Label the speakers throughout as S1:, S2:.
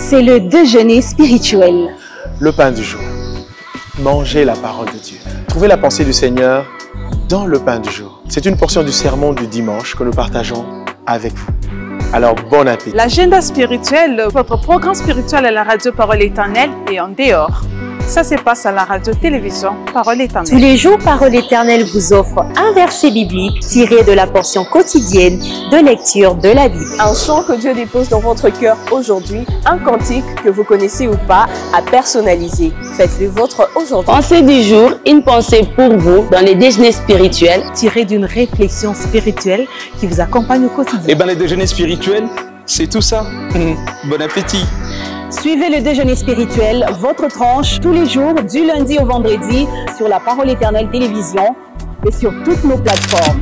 S1: C'est le déjeuner spirituel.
S2: Le pain du jour. Mangez la parole de Dieu. Trouvez la pensée du Seigneur dans le pain du jour. C'est une portion du sermon du dimanche que nous partageons avec vous. Alors, bon appétit.
S3: L'agenda spirituel, votre programme spirituel à la radio Parole Éternelle et en dehors. Ça se passe à la radio-télévision Parole Éternelle.
S1: Tous les jours, Parole Éternelle vous offre un verset biblique tiré de la portion quotidienne de lecture de la Bible.
S4: Un chant que Dieu dépose dans votre cœur aujourd'hui, un cantique que vous connaissez ou pas, à personnaliser. Faites-le vôtre aujourd'hui.
S5: Pensée du jour, une pensée pour vous dans les déjeuners spirituels.
S3: Tiré d'une réflexion spirituelle qui vous accompagne au quotidien.
S6: Eh bien, les déjeuners spirituels, c'est tout ça. Bon appétit.
S1: Suivez le déjeuner spirituel, votre tranche, tous les jours, du lundi au vendredi, sur la Parole Éternelle Télévision et sur toutes nos plateformes.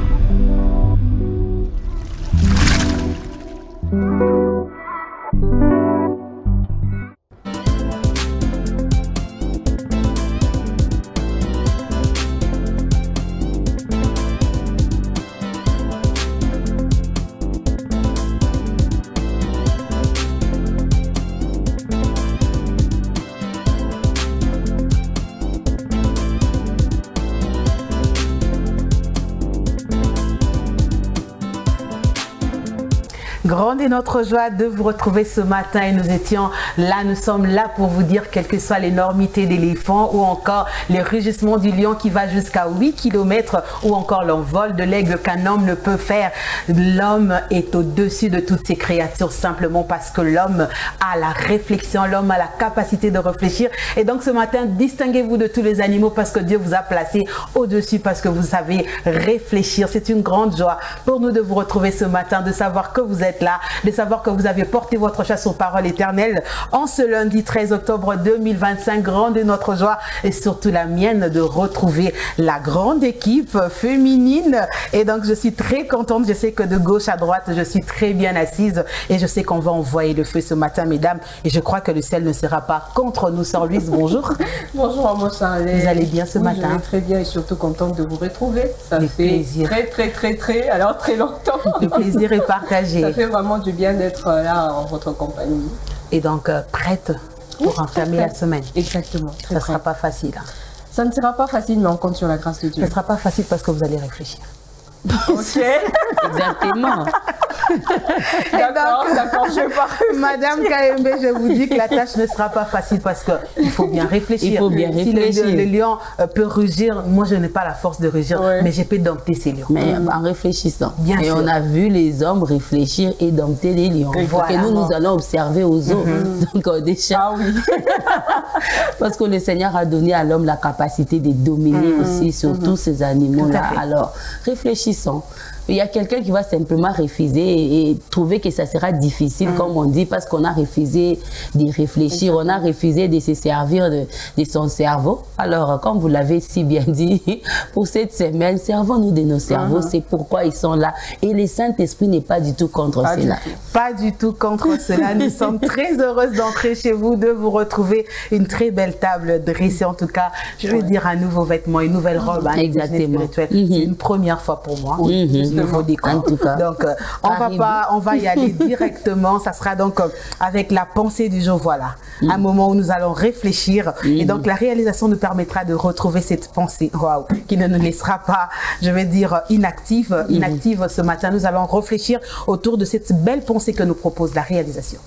S7: Grande est notre joie de vous retrouver ce matin et nous sommes là pour vous dire quelle que soit l'énormité d'éléphant ou encore les rugissements du lion qui va jusqu'à 8 km ou encore l'envol de l'aigle qu'un homme ne peut faire. L'homme est au-dessus de toutes ces créatures simplement parce que l'homme a la réflexion, l'homme a la capacité de réfléchir. Et donc ce matin, distinguez-vous de tous les animaux parce que Dieu vous a placé au-dessus parce que vous savez réfléchir. C'est une grande joie pour nous de vous retrouver ce matin, de savoir que vous êtes là, de savoir que vous avez porté votre chasse aux paroles éternelles en ce lundi 13 octobre 2025. Grande est notre joie et surtout la mienne de retrouver la grande équipe féminine. Et donc je suis très contente, je sais que de gauche à droite, je suis très bien assise et je sais qu'on va envoyer le feu ce matin, mesdames, et je crois que le ciel ne sera pas contre nous. Sœur Louise, bonjour.
S8: Bonjour à moi, Charlène.
S7: Vous allez bien ce matin?
S8: Je vais très bien et surtout contente de vous retrouver. Ça
S7: Le
S8: fait
S7: plaisir.
S8: très longtemps.
S7: Le plaisir est partagé.
S8: Ça fait vraiment du bien d'être là en votre compagnie.
S7: Et donc, prête pour entamer la semaine.
S8: Exactement.
S7: Ça ne sera pas facile.
S8: Ça ne sera pas facile, mais on compte sur la grâce de Dieu.
S7: Ça ne sera pas facile parce que vous allez réfléchir.
S8: Ok.
S5: Exactement.
S8: D'accord, je pars.
S7: Madame KMB, je vous dis que la tâche ne sera pas facile parce qu'il faut bien réfléchir.
S5: Il faut bien réfléchir.
S7: Si le lion peut rugir, moi je n'ai pas la force de rugir, mais je peux dompter ces lions.
S5: Mais en réfléchissant.
S7: Bien
S5: et
S7: sûr.
S5: on a vu les hommes réfléchir et dompter les lions.
S7: Voilà.
S5: Et nous allons observer aux eaux. Donc déjà.
S8: Ah oui.
S5: Parce que le Seigneur a donné à l'homme la capacité de dominer aussi sur tous ces animaux-là. Alors, réfléchissons. Il y a quelqu'un qui va simplement refuser et trouver que ça sera difficile, comme on dit, parce qu'on a refusé d'y réfléchir, on a refusé de se servir de son cerveau. Alors, comme vous l'avez si bien dit, pour cette semaine, servons-nous de nos cerveaux, c'est pourquoi ils sont là. Et le Saint-Esprit n'est pas du tout contre cela.
S7: Pas du tout contre cela. Nous sommes très heureuses d'entrer chez vous, de vous retrouver. Une très belle table dressée, en tout cas, je vais dire un nouveau vêtement, une nouvelle robe, hein,
S5: exactement.
S7: C'est une première fois pour moi. Nouveau décor.
S5: En tout cas.
S7: Donc, on va y aller directement. Ça sera donc avec la pensée du jour. Voilà, un moment où nous allons réfléchir. Et donc, la réalisation nous permettra de retrouver cette pensée, qui ne nous laissera pas, je vais dire, inactive. Inactive ce matin. Nous allons réfléchir autour de cette belle pensée que nous propose la réalisation.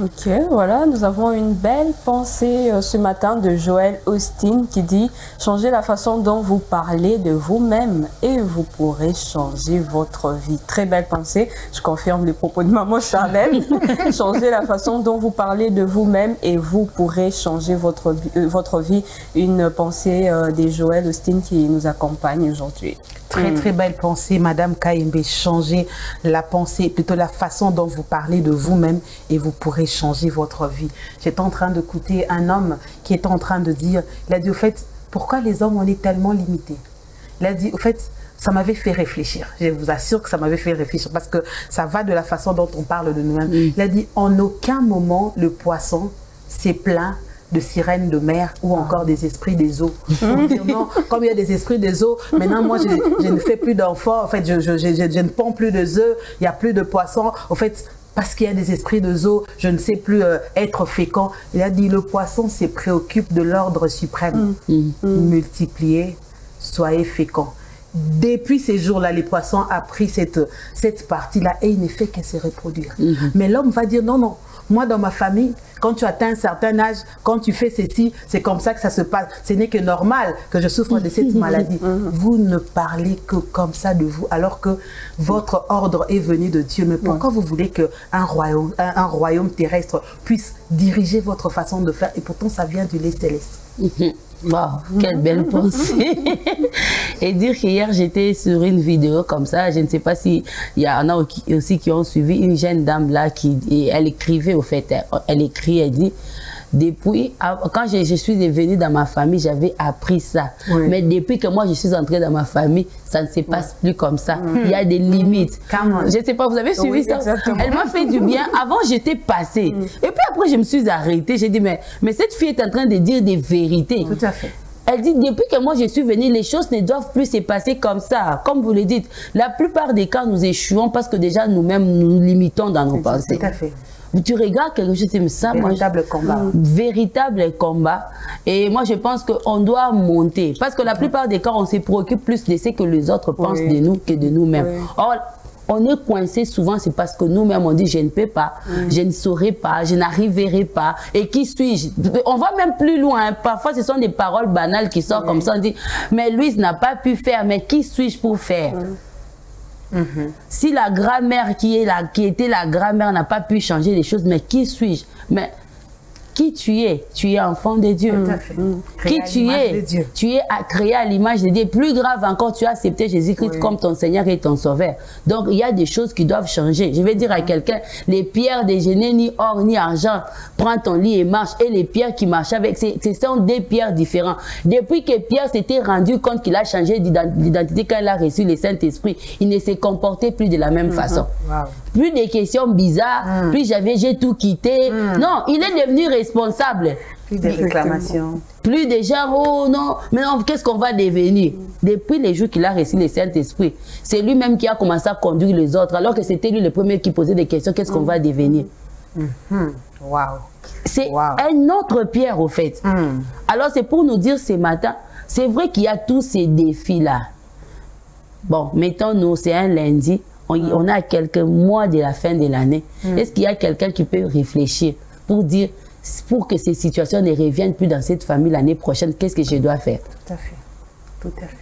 S4: Ok, voilà, nous avons une belle pensée ce matin de Joël Austin qui dit « Changez la façon dont vous parlez de vous-même et vous pourrez changer votre vie. » Très belle pensée, je confirme les propos de maman Charlène. Changez la façon dont vous parlez de vous-même et vous pourrez changer votre vie. Une pensée de Joël Austin qui nous accompagne aujourd'hui.
S7: Très belle pensée, Madame KMB. Changez la pensée, plutôt la façon dont vous parlez de vous-même et vous pourrez changer votre vie. J'étais en train d'écouter un homme qui est en train de dire, il a dit au fait, pourquoi les hommes on est tellement limités? Il a dit au fait, ça m'avait fait réfléchir. Je vous assure que ça m'avait fait réfléchir parce que ça va de la façon dont on parle de nous-mêmes. Il a dit, en aucun moment, le poisson s'est plaint de sirènes de mer ou encore des esprits des eaux. Non, comme il y a des esprits des eaux, maintenant moi je ne fais plus d'enfants, en fait je ne ponds plus de œufs, il n'y a plus de poissons, en fait parce qu'il y a des esprits des eaux, je ne sais plus être fécond. Il a dit le poisson se préoccupe de l'ordre suprême. Multipliez, soyez féconds. Depuis ces jours-là, les poissons ont pris cette partie-là et il ne fait que se reproduire. Mais l'homme va dire non, non. Moi, dans ma famille, quand tu atteins un certain âge, quand tu fais ceci, c'est comme ça que ça se passe. Ce n'est que normal que je souffre de cette maladie. Vous ne parlez que comme ça de vous, alors que votre ordre est venu de Dieu. Mais pourquoi vous voulez qu'un royaume terrestre puisse diriger votre façon de faire? Et pourtant, ça vient du lait céleste.
S5: Wow, quelle belle pensée. Et dire qu'hier j'étais sur une vidéo comme ça, je ne sais pas s'il y en a aussi qui ont suivi une jeune dame là elle écrivait au fait, elle écrit, elle dit depuis, quand je suis venue dans ma famille, j'avais appris ça. Mais depuis que moi je suis entrée dans ma famille, ça ne se passe plus comme ça. Il y a des limites. Je ne sais pas, vous avez suivi ça? Exactement. Elle m'a fait du bien. Avant, j'étais passée. Et puis après, je me suis arrêtée. J'ai dit, mais cette fille est en train de dire des vérités.
S7: Tout à fait.
S5: Elle dit, depuis que moi je suis venue, les choses ne doivent plus se passer comme ça. Comme vous le dites, la plupart des cas, nous échouons parce que déjà nous-mêmes, nous limitons dans nos pensées.
S7: Tout à fait.
S5: Tu regardes quelque chose, tu me ça,
S7: véritable combat.
S5: Véritable combat. Et moi, je pense qu'on doit monter. Parce que la plupart des cas, on se préoccupe plus de ce que les autres pensent de nous que de nous-mêmes. Or, on est coincé souvent, c'est parce que nous-mêmes, on dit, je ne peux pas, je ne saurais pas, je n'arriverai pas. Et qui suis-je? On va même plus loin. Parfois, ce sont des paroles banales qui sortent comme ça. On dit, mais Louise n'a pas pu faire, mais qui suis-je pour faire? Si la grand-mère qui était la grand-mère n'a pas pu changer les choses, mais qui suis-je? Mais qui tu es? Tu es enfant de Dieu.
S7: Tout à fait.
S5: Qui tu es? Tu es créé à l'image de Dieu. Plus grave encore, tu as accepté Jésus-Christ comme ton Seigneur et ton Sauveur. Donc, il y a des choses qui doivent changer. Je vais dire à quelqu'un, les pierres déjeuner, ni or, ni argent, prends ton lit et marche. Et les pierres qui marchent avec, ce sont des pierres différentes. Depuis que Pierre s'était rendu compte qu'il a changé d'identité quand il a reçu le Saint-Esprit, il ne s'est comporté plus de la même façon. Plus des questions bizarres, plus j'ai tout quitté. Non, il est devenu responsable.
S7: Plus de réclamations.
S5: Plus de gens, oh non, mais non, qu'est-ce qu'on va devenir? Depuis les jours qu'il a reçu le Saint-Esprit, c'est lui-même qui a commencé à conduire les autres, alors que c'était lui le premier qui posait des questions, qu'est-ce qu'on va devenir? C'est un autre Pierre, au fait. Alors, c'est pour nous dire ce matin, c'est vrai qu'il y a tous ces défis-là. Bon, mettons-nous, c'est un lundi, on a quelques mois de la fin de l'année. Est-ce qu'il y a quelqu'un qui peut réfléchir pour dire, pour que ces situations ne reviennent plus dans cette famille l'année prochaine, qu'est-ce que je dois faire?
S7: Tout à fait. Tout à fait.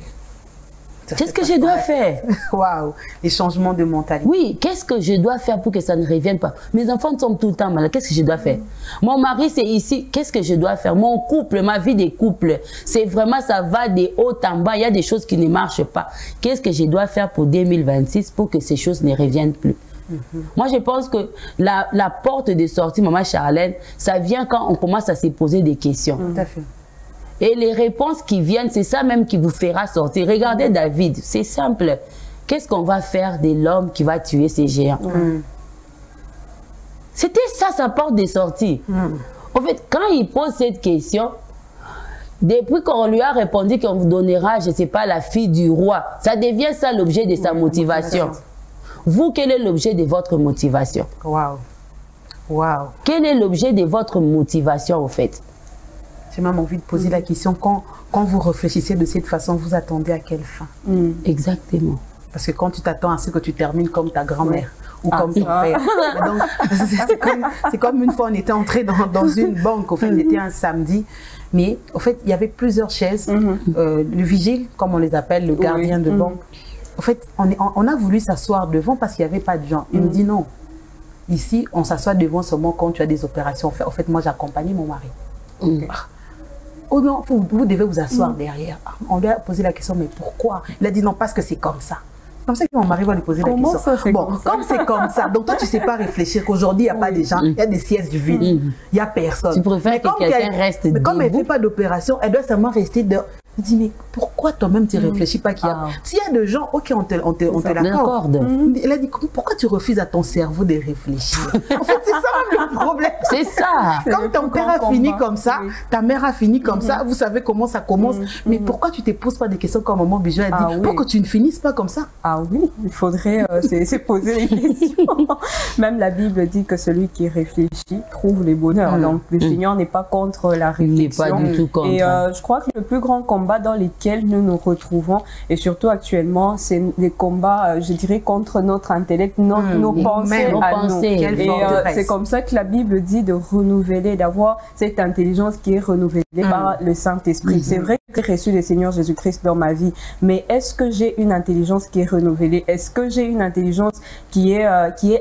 S5: Qu'est-ce que je dois faire?
S7: Waouh, les changements de mentalité.
S5: Oui, qu'est-ce que je dois faire pour que ça ne revienne pas? Mes enfants sont tout le temps malades, qu'est-ce que je dois faire? Mon mari, c'est ici, qu'est-ce que je dois faire? Mon couple, ma vie de couple, c'est vraiment, ça va de haut en bas, il y a des choses qui ne marchent pas. Qu'est-ce que je dois faire pour 2026 pour que ces choses ne reviennent plus? Moi, je pense que la porte de sortie, Maman Charlène, ça vient quand on commence à se poser des questions.
S7: Tout à fait.
S5: Et les réponses qui viennent, c'est ça même qui vous fera sortir. Regardez David, c'est simple. Qu'est-ce qu'on va faire de l'homme qui va tuer ces géants? C'était ça sa porte de sortie. En fait, quand il pose cette question, depuis qu'on lui a répondu qu'on vous donnera, je ne sais pas, la fille du roi, ça devient ça l'objet de sa motivation. Vous, quel est l'objet de votre motivation? Quel est l'objet de votre motivation, au fait?
S7: J'ai même envie de poser la question, quand vous réfléchissez de cette façon, vous attendez à quelle fin?
S5: Exactement.
S7: Parce que quand tu t'attends à ce que tu termines comme ta grand-mère ou comme ton père. C'est comme une fois, on était entré dans une banque, au fait, c'était un samedi, mais au fait, il y avait plusieurs chaises. Le vigile, comme on les appelle, le gardien de banque. En fait, on a voulu s'asseoir devant parce qu'il n'y avait pas de gens. Il me dit non. Ici, on s'assoit devant seulement quand tu as des opérations. En fait, moi, j'accompagnais mon mari. Oh non, vous devez vous asseoir derrière. On lui a posé la question, mais pourquoi? Il a dit non, parce que c'est comme ça. Comme ça que mon mari va lui poser la question. Bon, comme c'est comme ça, donc toi, tu ne sais pas réfléchir qu'aujourd'hui, il n'y a pas de gens, il y a des sièges du vide. Il n'y a personne.
S5: Tu préfères que quelqu'un reste debout.
S7: Mais comme elle ne fait pas d'opération, elle doit seulement rester Je dis, mais pourquoi toi-même tu ne réfléchis pas qu'il y a... S'il y a des gens, ok, on te l'accorde. Elle a dit, pourquoi tu refuses à ton cerveau de réfléchir? En fait, c'est ça le problème.
S5: C'est ça.
S7: Comme ton père a fini comme ça, ta mère a fini comme ça, vous savez comment ça commence. Mais pourquoi tu ne te poses pas des questions comme maman Bijou a dit, pourquoi tu ne finisses pas comme ça?
S8: Ah oui, il faudrait se poser les questions. Même la Bible dit que celui qui réfléchit trouve le bonheur. Donc le Seigneur n'est pas contre la réflexion.
S5: Il n'est pas du tout contre.
S8: Et je crois que le plus grand combat dans lesquels nous nous retrouvons, et surtout actuellement, c'est des combats, je dirais, contre notre intellect, nos pensées à nous. Et c'est comme ça que la Bible dit de renouveler, d'avoir cette intelligence qui est renouvelée par le Saint-Esprit. C'est vrai que j'ai reçu le Seigneur Jésus-Christ dans ma vie, mais est-ce que j'ai une intelligence qui est renouvelée? Est-ce que j'ai une intelligence qui est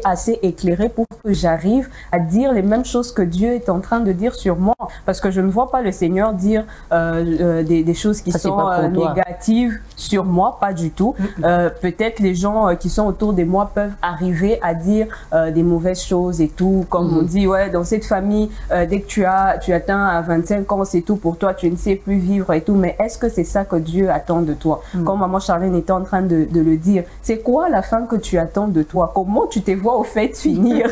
S8: assez éclairée pour que j'arrive à dire les mêmes choses que Dieu est en train de dire sur moi? Parce que je ne vois pas le Seigneur dire des choses qui sont négatives sur moi, pas du tout. Peut-être les gens qui sont autour de moi peuvent arriver à dire des mauvaises choses et tout, comme on dit, ouais, dans cette famille, dès que tu atteins à 25 ans, c'est tout pour toi, tu ne sais plus vivre et tout. Mais est-ce que c'est ça que Dieu attend de toi? Comme maman Charlène était en train de le dire, c'est quoi la fin que tu attends de toi? Comment tu te vois au fait finir?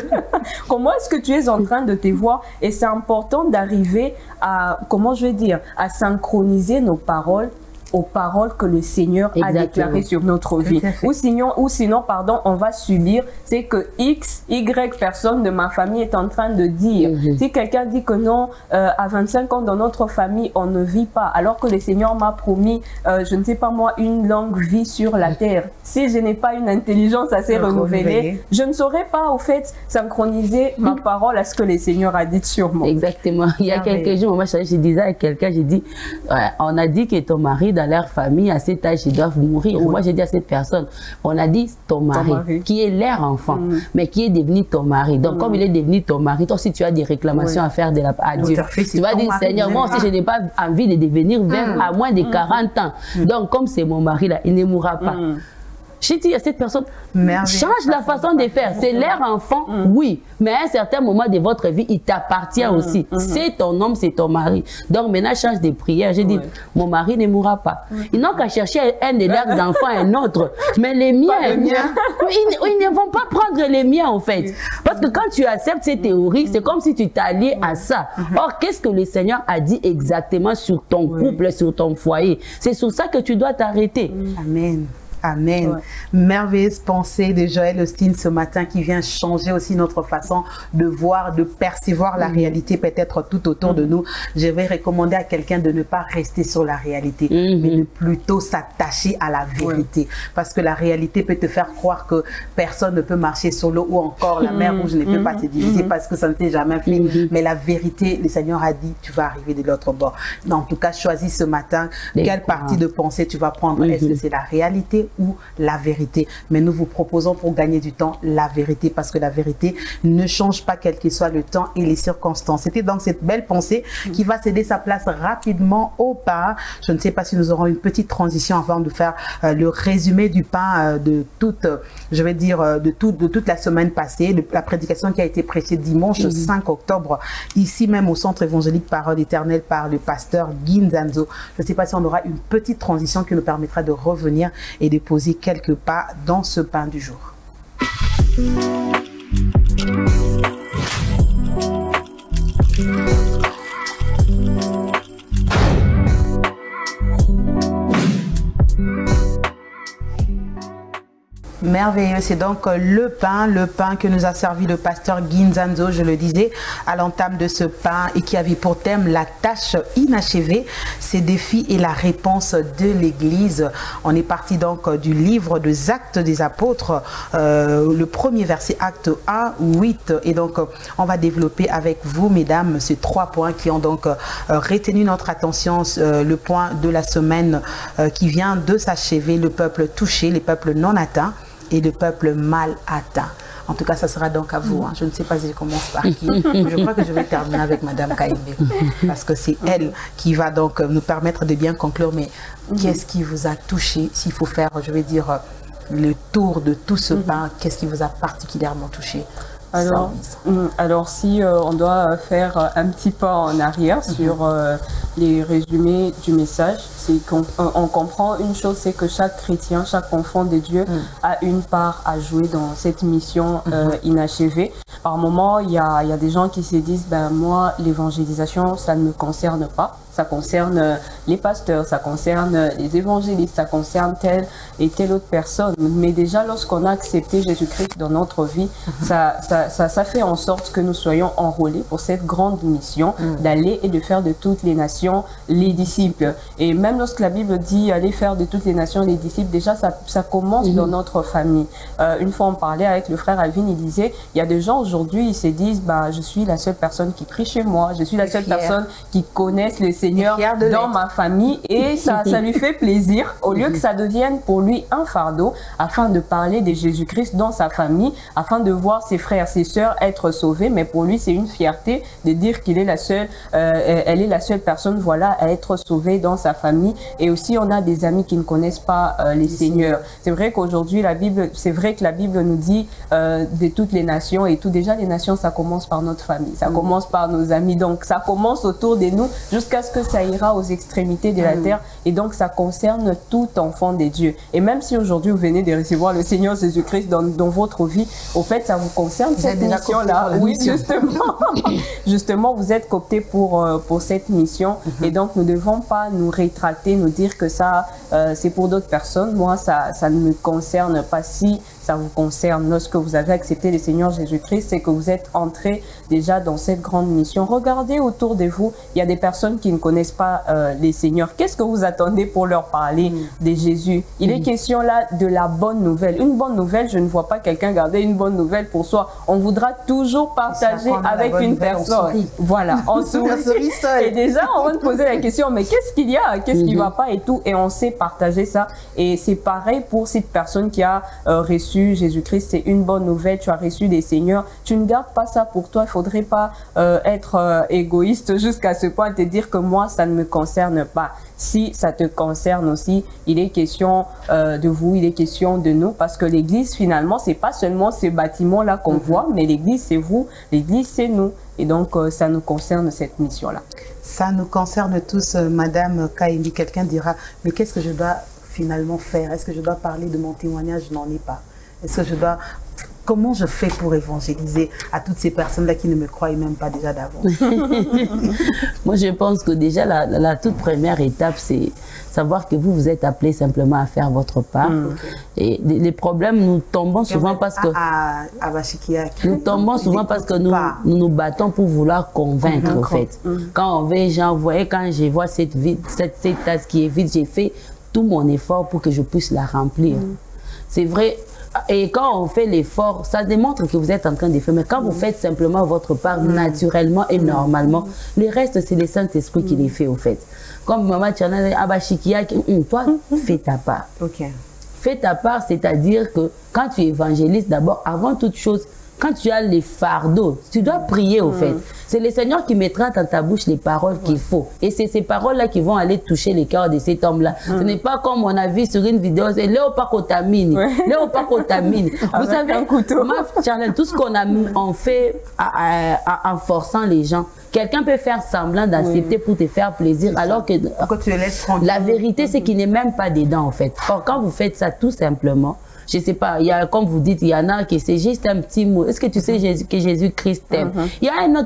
S8: Comment est-ce que tu es en train de te voir? Et c'est important d'arriver à, comment je vais dire, à synchroniser nos paroles aux paroles que le Seigneur a déclarées sur notre vie. Ou sinon, pardon, on va subir, c'est que X, Y personne de ma famille est en train de dire. Si quelqu'un dit que non, à 25 ans dans notre famille, on ne vit pas, alors que le Seigneur m'a promis, je ne sais pas moi, une longue vie sur la terre. Si je n'ai pas une intelligence assez renouvelée, je ne saurais pas, au fait, synchroniser ma parole à ce que le Seigneur a dit sur moi.
S5: Exactement. Il y a quelques jours, moi, je disais à quelqu'un, j'ai dit, on a dit que ton mari, dans leur famille, à cet âge, ils doivent mourir. Moi, j'ai dit à cette personne, on a dit ton mari, qui est leur enfant, mais qui est devenu ton mari. Donc, comme il est devenu ton mari, toi, si tu as des réclamations à faire à Dieu, tu vas dire, Seigneur, moi aussi, je n'ai pas envie de devenir veuve à moins de 40 ans. Donc, comme c'est mon mari là, il ne mourra pas. J'ai dit à cette personne, change la façon de faire. C'est leur enfant, oui. Mais à un certain moment de votre vie, il t'appartient aussi. C'est ton homme, c'est ton mari. Donc maintenant, change de prière. J'ai dit, mon mari ne mourra pas. Ils n'ont qu'à chercher un de leurs enfants, un autre. Mais les miens, ils ne vont pas prendre les miens en fait. Parce que quand tu acceptes ces théories, c'est comme si tu t'alliais à ça. Or, qu'est-ce que le Seigneur a dit exactement sur ton couple, sur ton foyer? C'est sur ça que tu dois t'arrêter.
S7: Amen. Amen. Merveilleuse pensée de Joël Austin ce matin qui vient changer aussi notre façon de voir, de percevoir la réalité peut-être tout autour de nous. Je vais recommander à quelqu'un de ne pas rester sur la réalité, mais de plutôt s'attacher à la vérité. Parce que la réalité peut te faire croire que personne ne peut marcher sur l'eau ou encore la mer rouge ne peut pas se diviser parce que ça ne s'est jamais fait. Mais la vérité, le Seigneur a dit, tu vas arriver de l'autre bord. En tout cas, choisis ce matin quelle partie de pensée tu vas prendre. Est-ce que c'est la réalité ou la vérité? Mais nous vous proposons pour gagner du temps la vérité, parce que la vérité ne change pas quel que soit le temps et les circonstances. C'était donc cette belle pensée qui va céder sa place rapidement au pain. Je ne sais pas si nous aurons une petite transition avant de faire le résumé du pain de toute, je vais dire, de toute la semaine passée, de la prédication qui a été prêchée dimanche 5 octobre, ici même au Centre évangélique Parole éternelle par le pasteur Guy Nzanzo. Je ne sais pas si on aura une petite transition qui nous permettra de revenir et de poser quelques pas dans ce pain du jour. Merveilleux, c'est donc le pain que nous a servi le pasteur Guy Nzanzo, je le disais, à l'entame de ce pain, et qui avait pour thème la tâche inachevée, ses défis et la réponse de l'Église. On est parti donc du livre des Actes des Apôtres, le premier verset, Acte 1, 8, et donc on va développer avec vous, mesdames, ces 3 points qui ont donc retenu notre attention, le point de la semaine qui vient de s'achever, le peuple touché, les peuples non atteints, et le peuple mal atteint. En tout cas, ça sera donc à vous. Je ne sais pas si je commence par qui. Je crois que je vais terminer avec Madame Kaïmbe, parce que c'est elle qui va donc nous permettre de bien conclure. Mais qu'est-ce qui vous a touché? S'il faut faire, je vais dire, le tour de tout ce pain, qu'est-ce qui vous a particulièrement touché?
S8: Alors si on doit faire un petit pas en arrière sur les résumés du message, c'est qu'on comprend une chose, c'est que chaque chrétien, chaque enfant de Dieu a une part à jouer dans cette mission inachevée. Par moment, il y a des gens qui se disent, ben moi, l'évangélisation, ça ne me concerne pas. Ça concerne les pasteurs, ça concerne les évangélistes, ça concerne telle et telle autre personne. Mais déjà, lorsqu'on a accepté Jésus-Christ dans notre vie, ça fait en sorte que nous soyons enrôlés pour cette grande mission d'aller et de faire de toutes les nations les disciples. Et même lorsque la Bible dit aller faire de toutes les nations les disciples, déjà, ça commence dans notre famille. Une fois, on parlait avec le frère Alvin, il disait, il y a des gens aujourd'hui, ils se disent, bah, je suis la seule personne qui prie chez moi, je suis la seule personne qui connaisse le Seigneur dans ma famille, et ça lui fait plaisir au lieu que ça devienne pour lui un fardeau, afin de parler de Jésus-Christ dans sa famille, afin de voir ses frères, ses sœurs être sauvés. Mais pour lui, c'est une fierté de dire qu'il est la seule, elle est la seule personne, voilà, à être sauvée dans sa famille. Et aussi, on a des amis qui ne connaissent pas les seigneurs. C'est vrai qu'aujourd'hui, c'est vrai que la Bible nous dit de toutes les nations, et tout. Déjà, les nations, ça commence par notre famille, ça commence par nos amis. Donc, ça commence autour de nous jusqu'à ce que ça ira aux extrémités de la terre. Et donc, ça concerne tout enfant de Dieu. Et même si aujourd'hui, vous venez de recevoir le Seigneur Jésus-Christ dans votre vie, au fait, ça vous concerne, cette mission-là. Oui, justement, vous êtes cooptés pour cette mission. Et donc, nous ne devons pas nous rétracter, nous dire que ça, c'est pour d'autres personnes. Moi, ça ne me concerne pas. Si ça vous concerne, lorsque vous avez accepté le Seigneur Jésus-Christ, c'est que vous êtes entré déjà dans cette grande mission. Regardez autour de vous, il y a des personnes qui ne connaissent pas les Seigneurs. Qu'est-ce que vous attendez pour leur parler de Jésus? Il est question là de la bonne nouvelle. Une bonne nouvelle, je ne vois pas quelqu'un garder une bonne nouvelle pour soi. On voudra toujours partager avec une personne. Voilà, on sourit seul. Et déjà, on va te poser la question, mais qu'est-ce qu'il y a? Qu'est-ce qui ne va pas et tout? Et on sait partager ça. Et c'est pareil pour cette personne qui a reçu Jésus-Christ. C'est une bonne nouvelle. Tu as reçu des seigneurs. Tu ne gardes pas ça pour toi. Il ne faudrait pas être égoïste jusqu'à ce point de te dire que moi, ça ne me concerne pas. Si ça te concerne aussi, il est question de vous, il est question de nous, parce que l'église, finalement, c'est pas seulement ces bâtiments-là qu'on voit, mais l'église, c'est vous, l'église, c'est nous. Et donc, ça nous concerne, cette mission-là.
S7: Ça nous concerne tous, Madame Kaili. Quelqu'un dira, mais qu'est-ce que je dois finalement faire? Est-ce que je dois parler de mon témoignage? Je n'en ai pas. Est-ce que je dois... Comment je fais pour évangéliser à toutes ces personnes-là qui ne me croient même pas déjà d'avance?
S5: Moi, je pense que déjà, la toute première étape, c'est savoir que vous êtes appelés simplement à faire votre part. Et les problèmes, nous tombons souvent parce que... Nous tombons souvent parce que nous battons pour vouloir convaincre, en fait. Quand on veut, genre, vous voyez, quand je vois cette tasse qui est vide, j'ai fait tout mon effort pour que je puisse la remplir. C'est vrai. Et quand on fait l'effort, ça démontre que vous êtes en train de faire. Mais quand vous faites simplement votre part naturellement et normalement, le reste, c'est le Saint-Esprit qui les fait, au fait. Comme Maman Tchana, Abashikia, toi, fais ta part. Fais ta part, c'est-à-dire que quand tu évangélises, d'abord, avant toute chose, quand tu as les fardeaux, tu dois prier, au fait. C'est le Seigneur qui mettra dans ta bouche les paroles qu'il faut. Et c'est ces paroles-là qui vont aller toucher le cœur de cet homme-là. Ce n'est pas comme on a vu sur une vidéo, c'est Léopacotamine. Léopacotamine. Vous savez, tout ce qu'on fait en forçant les gens, quelqu'un peut faire semblant d'accepter pour te faire plaisir, alors que la vérité, c'est qu'il n'est même pas dedans, en fait. Or, quand vous faites ça tout simplement, je ne sais pas, il y a, comme vous dites, il y en a qui c'est juste un petit mot. Est-ce que tu sais que Jésus-Christ t'aime? Il y a une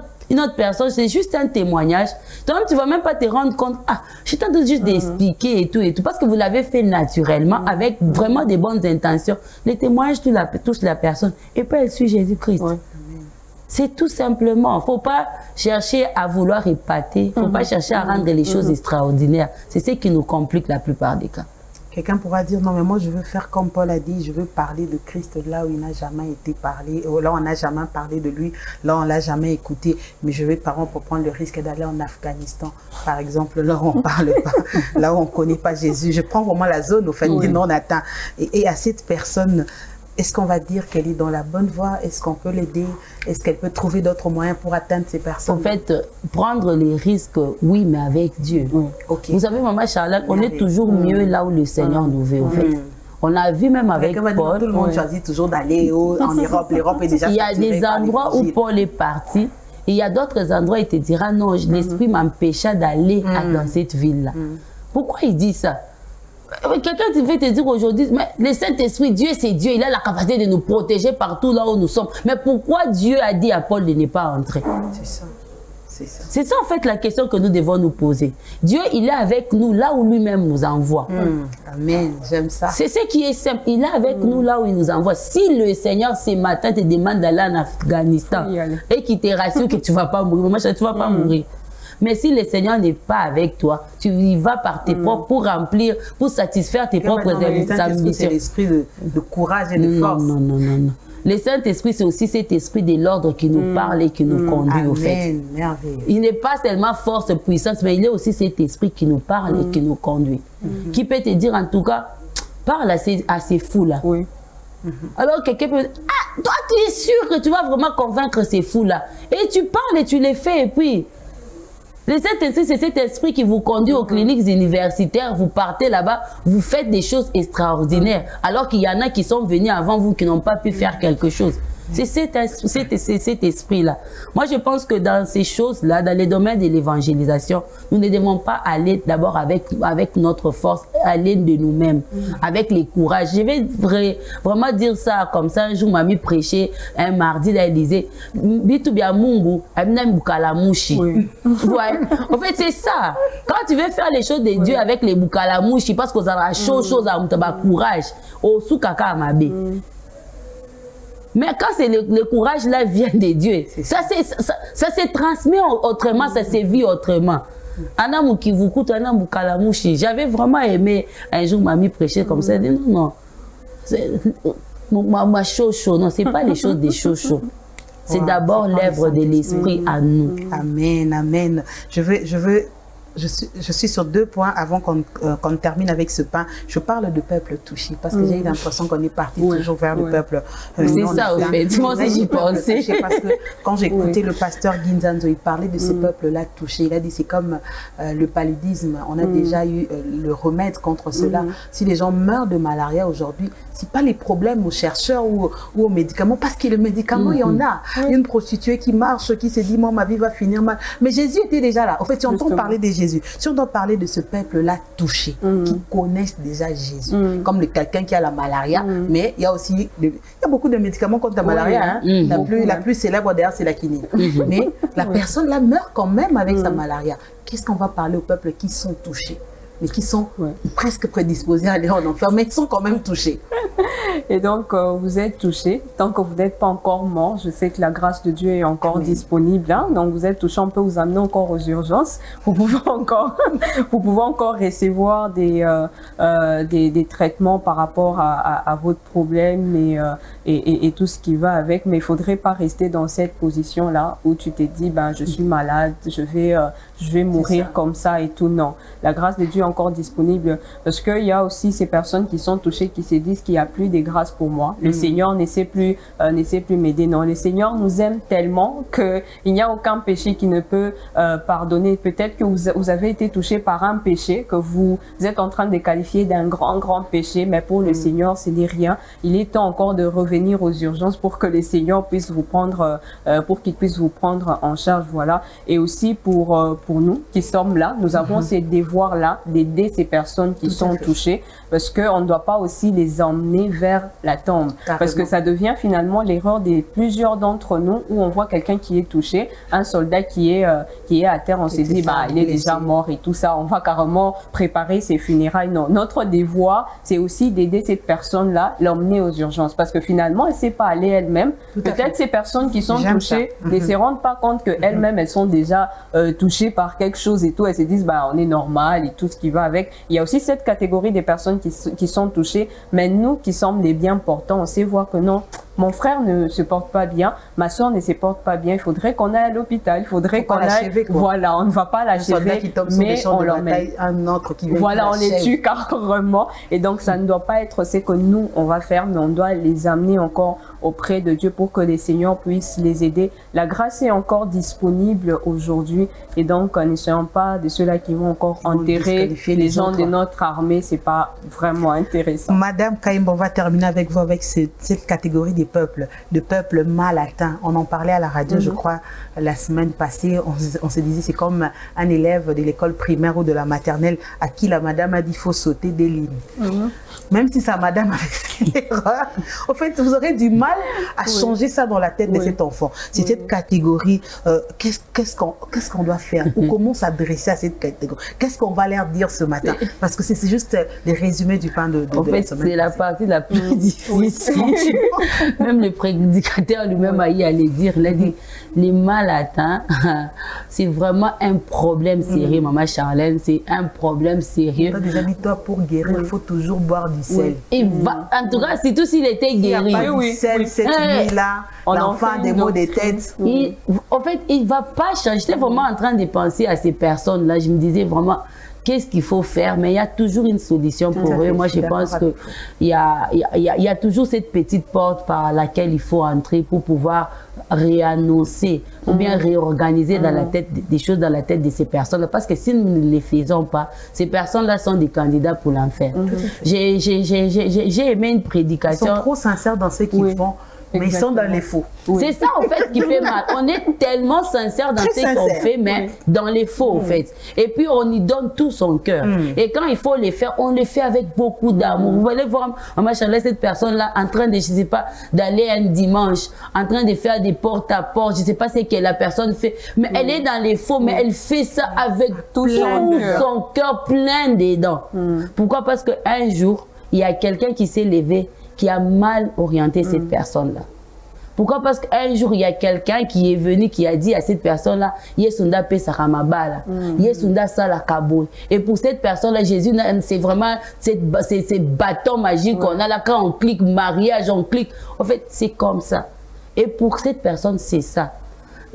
S5: autre personne, c'est juste un témoignage. Toi-même, tu ne vas même pas te rendre compte. Ah, je suis en train juste d'expliquer et tout, parce que vous l'avez fait naturellement, avec vraiment des bonnes intentions. Les témoignages touchent la personne, et puis elle suit Jésus-Christ. C'est tout simplement. Il ne faut pas chercher à vouloir épater, il ne faut pas chercher à rendre les choses extraordinaires. C'est ce qui nous complique la plupart des cas.
S7: Quelqu'un pourra dire, non mais moi je veux faire comme Paul a dit, je veux parler de Christ là où il n'a jamais été parlé, là on n'a jamais parlé de lui, là on l'a jamais écouté, mais je vais par exemple pour prendre le risque d'aller en Afghanistan, par exemple, là où on parle pas, là où on connaît pas Jésus, je prends vraiment la zone au fait, non attends, et à cette personne, est-ce qu'on va dire qu'elle est dans la bonne voie? Est-ce qu'on peut l'aider? Est-ce qu'elle peut trouver d'autres moyens pour atteindre ces personnes?
S5: En fait, prendre les risques, oui, mais avec Dieu. Vous savez, Maman Charlotte, on est toujours mieux là où le Seigneur nous veut, en fait. On a vu même avec Paul.
S7: Tout le monde choisit toujours d'aller en Europe. L'Europe est déjà...
S5: Il y a des endroits où Paul est parti. Il y a d'autres endroits où il te dira non, l'esprit m'empêcha d'aller dans cette ville-là. Pourquoi il dit ça? Quelqu'un qui veut te dire aujourd'hui, mais le Saint-Esprit, Dieu c'est Dieu, il a la capacité de nous protéger partout là où nous sommes. Mais pourquoi Dieu a dit à Paul de ne pas entrer?
S7: C'est ça.
S5: C'est ça en fait la question que nous devons nous poser. Dieu, il est avec nous là où lui-même nous envoie.
S7: Amen, j'aime ça.
S5: C'est ce qui est simple. Il est avec nous là où il nous envoie. Si le Seigneur ce matin te demande d'aller en Afghanistan et qu'il te rassure que tu ne vas pas mourir, tu ne vas pas mourir. Mais si le Seigneur n'est pas avec toi, tu y vas par tes propres pour remplir, pour satisfaire tes propres ambitions.
S7: C'est l'esprit de courage et de force.
S5: Non. Le Saint-Esprit, c'est aussi cet esprit de l'ordre qui nous parle et qui nous conduit au fait.
S7: Merveilleux.
S5: Il n'est pas seulement force, puissance, mais il est aussi cet esprit qui nous parle et qui nous conduit. Qui peut te dire en tout cas, parle à ces fous-là. Alors quelqu'un peut dire, ah, toi tu es sûr que tu vas vraiment convaincre ces fous-là. Et tu parles et tu les fais et puis... Le Saint-Esprit, c'est cet esprit qui vous conduit aux cliniques universitaires, vous partez là-bas, vous faites des choses extraordinaires, alors qu'il y en a qui sont venus avant vous qui n'ont pas pu faire quelque chose. C'est cet esprit-là. Moi, je pense que dans ces choses-là, dans les domaines de l'évangélisation, nous ne devons pas aller d'abord avec notre force, aller de nous-mêmes, avec les courages. Je vais vraiment dire ça comme ça. Un jour, mamie prêchait un mardi, là, elle disait, Bitubia Mungu, Amina Bukalamushi. Ouais. En fait, c'est ça. Quand tu veux faire les choses de Dieu avec les Bukalamushi, parce qu'on a chose à courage, au soukaka amabe. Mais quand c'est le courage là vient de Dieu, ça se transmet autrement, ça se vit autrement. J'avais vraiment aimé un jour mamie prêcher comme ça. Elle dit non, ma chocho, non, c'est pas les choses des chochos. C'est d'abord l'œuvre de l'esprit à nous.
S7: Amen, amen. Je suis sur 2 points avant qu'on termine avec ce pain. Je parle de peuple touché parce que j'ai eu l'impression qu'on est parti toujours vers le peuple.
S5: C'est ça, au fait. Moi aussi, j'y pensais.
S7: Parce que quand j'ai écouté le pasteur Ginzanzo, il parlait de ces peuples-là touchés. Il a dit c'est comme le paludisme. On a déjà eu le remède contre cela. Si les gens meurent de malaria aujourd'hui, ce n'est pas les problèmes aux chercheurs ou aux médicaments, parce que le médicament, il y en a. Une prostituée qui marche, qui se dit, moi, ma vie va finir mal. Mais Jésus était déjà là. En fait, si on entend parler de Jésus, si on doit parler de ce peuple-là touché, qui connaissent déjà Jésus, comme quelqu'un qui a la malaria, mais il y a aussi, il y a beaucoup de médicaments contre la malaria. La plus célèbre d'ailleurs, c'est la quinine. Mais la personne là meurt quand même avec sa malaria. Qu'est-ce qu'on va parler aux peuples qui sont touchés, mais qui sont presque prédisposés à aller en enfer, mais qui sont quand même touchés?
S8: Et donc, vous êtes touchés. Tant que vous n'êtes pas encore mort, je sais que la grâce de Dieu est encore disponible. Hein? Donc, vous êtes touchés, on peut vous amener encore aux urgences. Vous pouvez encore recevoir des traitements par rapport à votre problème et tout ce qui va avec. Mais il ne faudrait pas rester dans cette position-là où tu te dis, ben, je suis malade, je vais mourir comme ça et tout. Non, la grâce de Dieu est encore disponible parce qu'il y a aussi ces personnes qui sont touchées, qui se disent qu'il n'y a plus de grâce pour moi. Le Seigneur ne sait plus m'aider. Non, le Seigneur nous aime tellement qu'il n'y a aucun péché qui ne peut pardonner. Peut-être que vous avez été touché par un péché que vous êtes en train de qualifier d'un grand péché, mais pour le Seigneur, ce n'est rien. Il est temps encore de revenir aux urgences pour que le Seigneur puisse vous prendre, pour qu'il puisse vous prendre en charge, voilà. Et aussi pour nous qui sommes là, nous avons ces devoirs-là d'aider ces personnes qui sont touchées, parce qu'on ne doit pas aussi les emmener vers la tombe. Parce que ça devient finalement l'erreur de plusieurs d'entre nous où on voit quelqu'un qui est touché, un soldat qui est à terre, on se dit bah il est déjà mort et tout ça, on va carrément préparer ses funérailles. Non, notre devoir c'est aussi d'aider cette personne-là, l'emmener aux urgences, parce que finalement elle ne sait pas aller elle-même. Peut-être ces personnes qui sont touchées ne se rendent pas compte qu'elles-mêmes elles sont déjà touchées par quelque chose et tout, elles se disent bah on est normal et tout ce qui va avec. Il y a aussi cette catégorie des personnes qui sont touchées, mais nous qui sommes des bien portants, on sait voir que non, mon frère ne se porte pas bien, ma soeur ne se porte pas bien, il faudrait qu'on aille à l'hôpital, il faudrait qu'on aille... Voilà, on ne va pas l'achever, mais on l'emmène.
S7: Un autre qui vient.
S8: Voilà, on les tue carrément. Et donc, ça ne doit pas être ce que nous, on va faire, mais on doit les amener encore auprès de Dieu pour que les seigneurs puissent les aider. La grâce est encore disponible aujourd'hui. Et donc, ne soyons pas de ceux-là qui vont encore enterrer les gens de notre armée. C'est pas vraiment intéressant.
S7: Madame Kaïmba, on va terminer avec vous avec cette catégorie des peuples, de peuples mal atteints. On en parlait à la radio, je crois, la semaine passée. On se disait, c'est comme un élève de l'école primaire ou de la maternelle à qui la madame a dit qu'il faut sauter des lignes. Même si sa madame avait fait l'erreur, en fait, vous aurez du mal à changer ça dans la tête de cet enfant. C'est cette catégorie, qu'est-ce qu'on doit faire ou comment s'adresser à cette catégorie? Qu'est-ce qu'on va leur dire ce matin? Parce que c'est juste les résumés du pain de
S5: en fait, c'est la partie la plus difficile. Même le prédicateur lui-même a y allé dire, il a dit, les mal atteints, c'est vraiment un problème sérieux, maman Charlène, c'est un problème sérieux.
S7: Déjà dit, toi, pour guérir, il faut toujours boire du sel.
S5: En tout cas, surtout s'il était guéri.
S7: Il n'y a pas du sel cette nuit-là, l'enfant a des maux de tête.
S5: En fait, il ne va pas changer. J'étais vraiment en train de penser à ces personnes-là. Je me disais vraiment, qu'est-ce qu'il faut faire? Mais il y a toujours une solution pour eux. Moi, je pense qu'il y a toujours cette petite porte par laquelle il faut entrer pour pouvoir réannoncer ou bien réorganiser dans la tête des choses dans la tête de ces personnes. Parce que si nous ne les faisons pas, ces personnes-là sont des candidats pour l'enfer. J'ai aimé une prédication.
S7: Ils sont trop sincères dans ce qu'ils font. Mais ils sont dans les faux.
S5: C'est ça, en fait, qui fait mal. On est tellement sincère dans ce qu'on fait, mais dans les faux, en fait. Et puis, on y donne tout son cœur. Et quand il faut les faire, on les fait avec beaucoup d'amour. Vous allez voir, Maman Charlène, cette personne-là, en train de, je sais pas, d'aller un dimanche, en train de faire des porte-à-porte, je sais pas ce que la personne fait, mais elle est dans les faux, mais elle fait ça avec tout son cœur plein dedans. Pourquoi? Parce qu'un jour, il y a quelqu'un qui s'est levé, qui a mal orienté cette personne-là. Pourquoi? Parce qu'un jour, il y a quelqu'un qui est venu, qui a dit à cette personne-là, Yesunda Pesaramabala, Yesunda Salakabo. Et pour cette personne-là, Jésus, c'est vraiment ces bâtons magiques qu'on a là, quand on clique mariage, on clique. En fait, c'est comme ça. Et pour cette personne, c'est ça.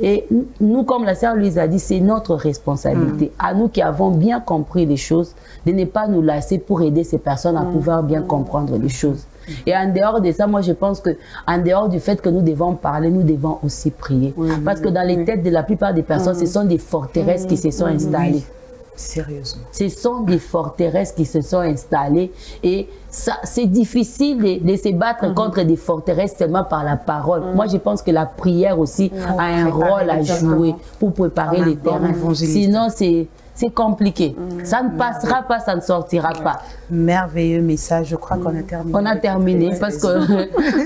S5: Et nous, comme la sœur Louise a dit, c'est notre responsabilité. À nous qui avons bien compris les choses, de ne pas nous lasser pour aider ces personnes à pouvoir bien comprendre les choses. Et en dehors de ça, moi je pense que en dehors du fait que nous devons parler, nous devons aussi prier. Parce que dans les têtes de la plupart des personnes, ce sont des forteresses qui se sont installées.
S7: Sérieusement.
S5: Ce sont des forteresses qui se sont installées et c'est difficile de se battre contre des forteresses seulement par la parole. Moi, je pense que la prière aussi a un rôle à jouer pour préparer les terrains. Sinon, c'est compliqué. Ça ne passera pas, ça ne sortira pas.
S7: Merveilleux message. Je crois qu'on a terminé.
S5: On a terminé parce que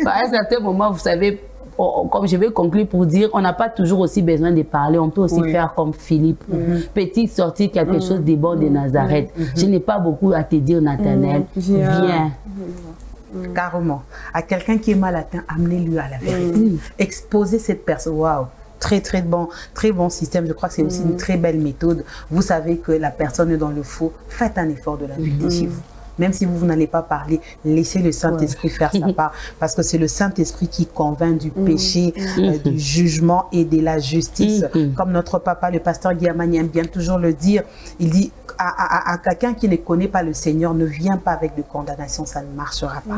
S5: à un certain moment, vous savez, comme je vais conclure pour dire, on n'a pas toujours aussi besoin de parler. On peut aussi faire comme Philippe. Petite sortie, quelque chose de bon de Nazareth. Je n'ai pas beaucoup à te dire, Nathanaël. Viens.
S7: Carrément. À quelqu'un qui est mal atteint, amenez-lui à la vérité. Exposez cette personne. Waouh. Très bon système. Je crois que c'est aussi une très belle méthode. Vous savez que la personne est dans le faux. Faites un effort de la vérité chez vous. Même si vous n'allez pas parler, laissez le Saint-Esprit faire sa part. Parce que c'est le Saint-Esprit qui convainc du péché, du jugement et de la justice. Comme notre papa, le pasteur Guillaume, aime bien toujours le dire. Il dit à quelqu'un qui ne connaît pas le Seigneur, ne viens pas avec de condamnation, ça ne marchera pas.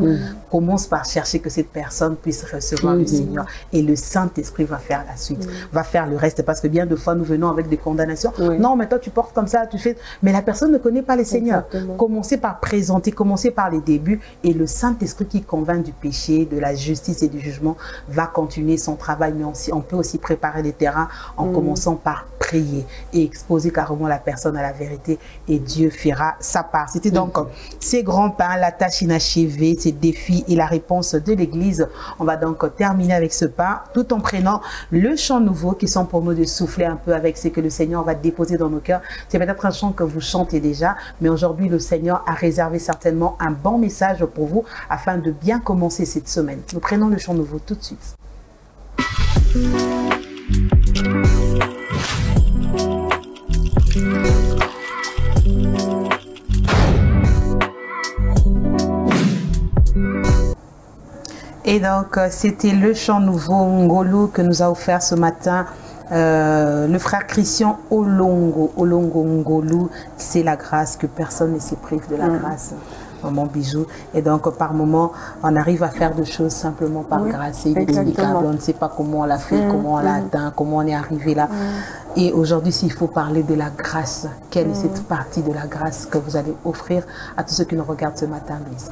S7: Commence par chercher que cette personne puisse recevoir le Seigneur. Et le Saint-Esprit va faire la suite, va faire le reste. Parce que bien de fois, nous venons avec des condamnations. Non, mais toi, tu portes comme ça, tu fais... Mais la personne ne connaît pas le Seigneur. Commencez par présenter, commencez par les débuts. Et le Saint-Esprit qui convainc du péché, de la justice et du jugement va continuer son travail. Mais on peut aussi préparer les terrains en commençant par prier et exposer carrément la personne à la vérité. Et Dieu fera sa part. C'était donc ces grands pains, la tâche inachevée, ces défis et la réponse de l'Église. On va donc terminer avec ce pain, tout en prenant le chant nouveau qui sont pour nous de souffler un peu avec ce que le Seigneur va déposer dans nos cœurs. C'est peut-être un chant que vous chantez déjà, mais aujourd'hui le Seigneur a réservé certainement un bon message pour vous afin de bien commencer cette semaine. Nous prenons le chant nouveau tout de suite. Et donc, c'était le chant nouveau Ngolo que nous a offert ce matin le frère Christian Olongo. Olongo Ngolo, c'est la grâce, que personne ne se prive de la grâce. Mon bijou. Et donc, par moment, on arrive à faire des choses simplement par grâce. C'est inexplicable. On ne sait pas comment on l'a fait, comment on l'a atteint, comment on est arrivé là. Et aujourd'hui, s'il faut parler de la grâce, quelle est cette partie de la grâce que vous allez offrir à tous ceux qui nous regardent ce matin, Louise?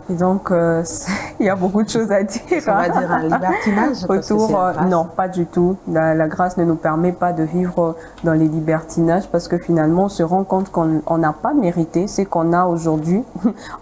S8: Et donc, il y a beaucoup de choses à dire.
S7: On va dire un libertinage
S8: autour. Non, pas du tout. La grâce ne nous permet pas de vivre dans les libertinages parce que finalement, on se rend compte qu'on n'a pas mérité ce qu'on a aujourd'hui.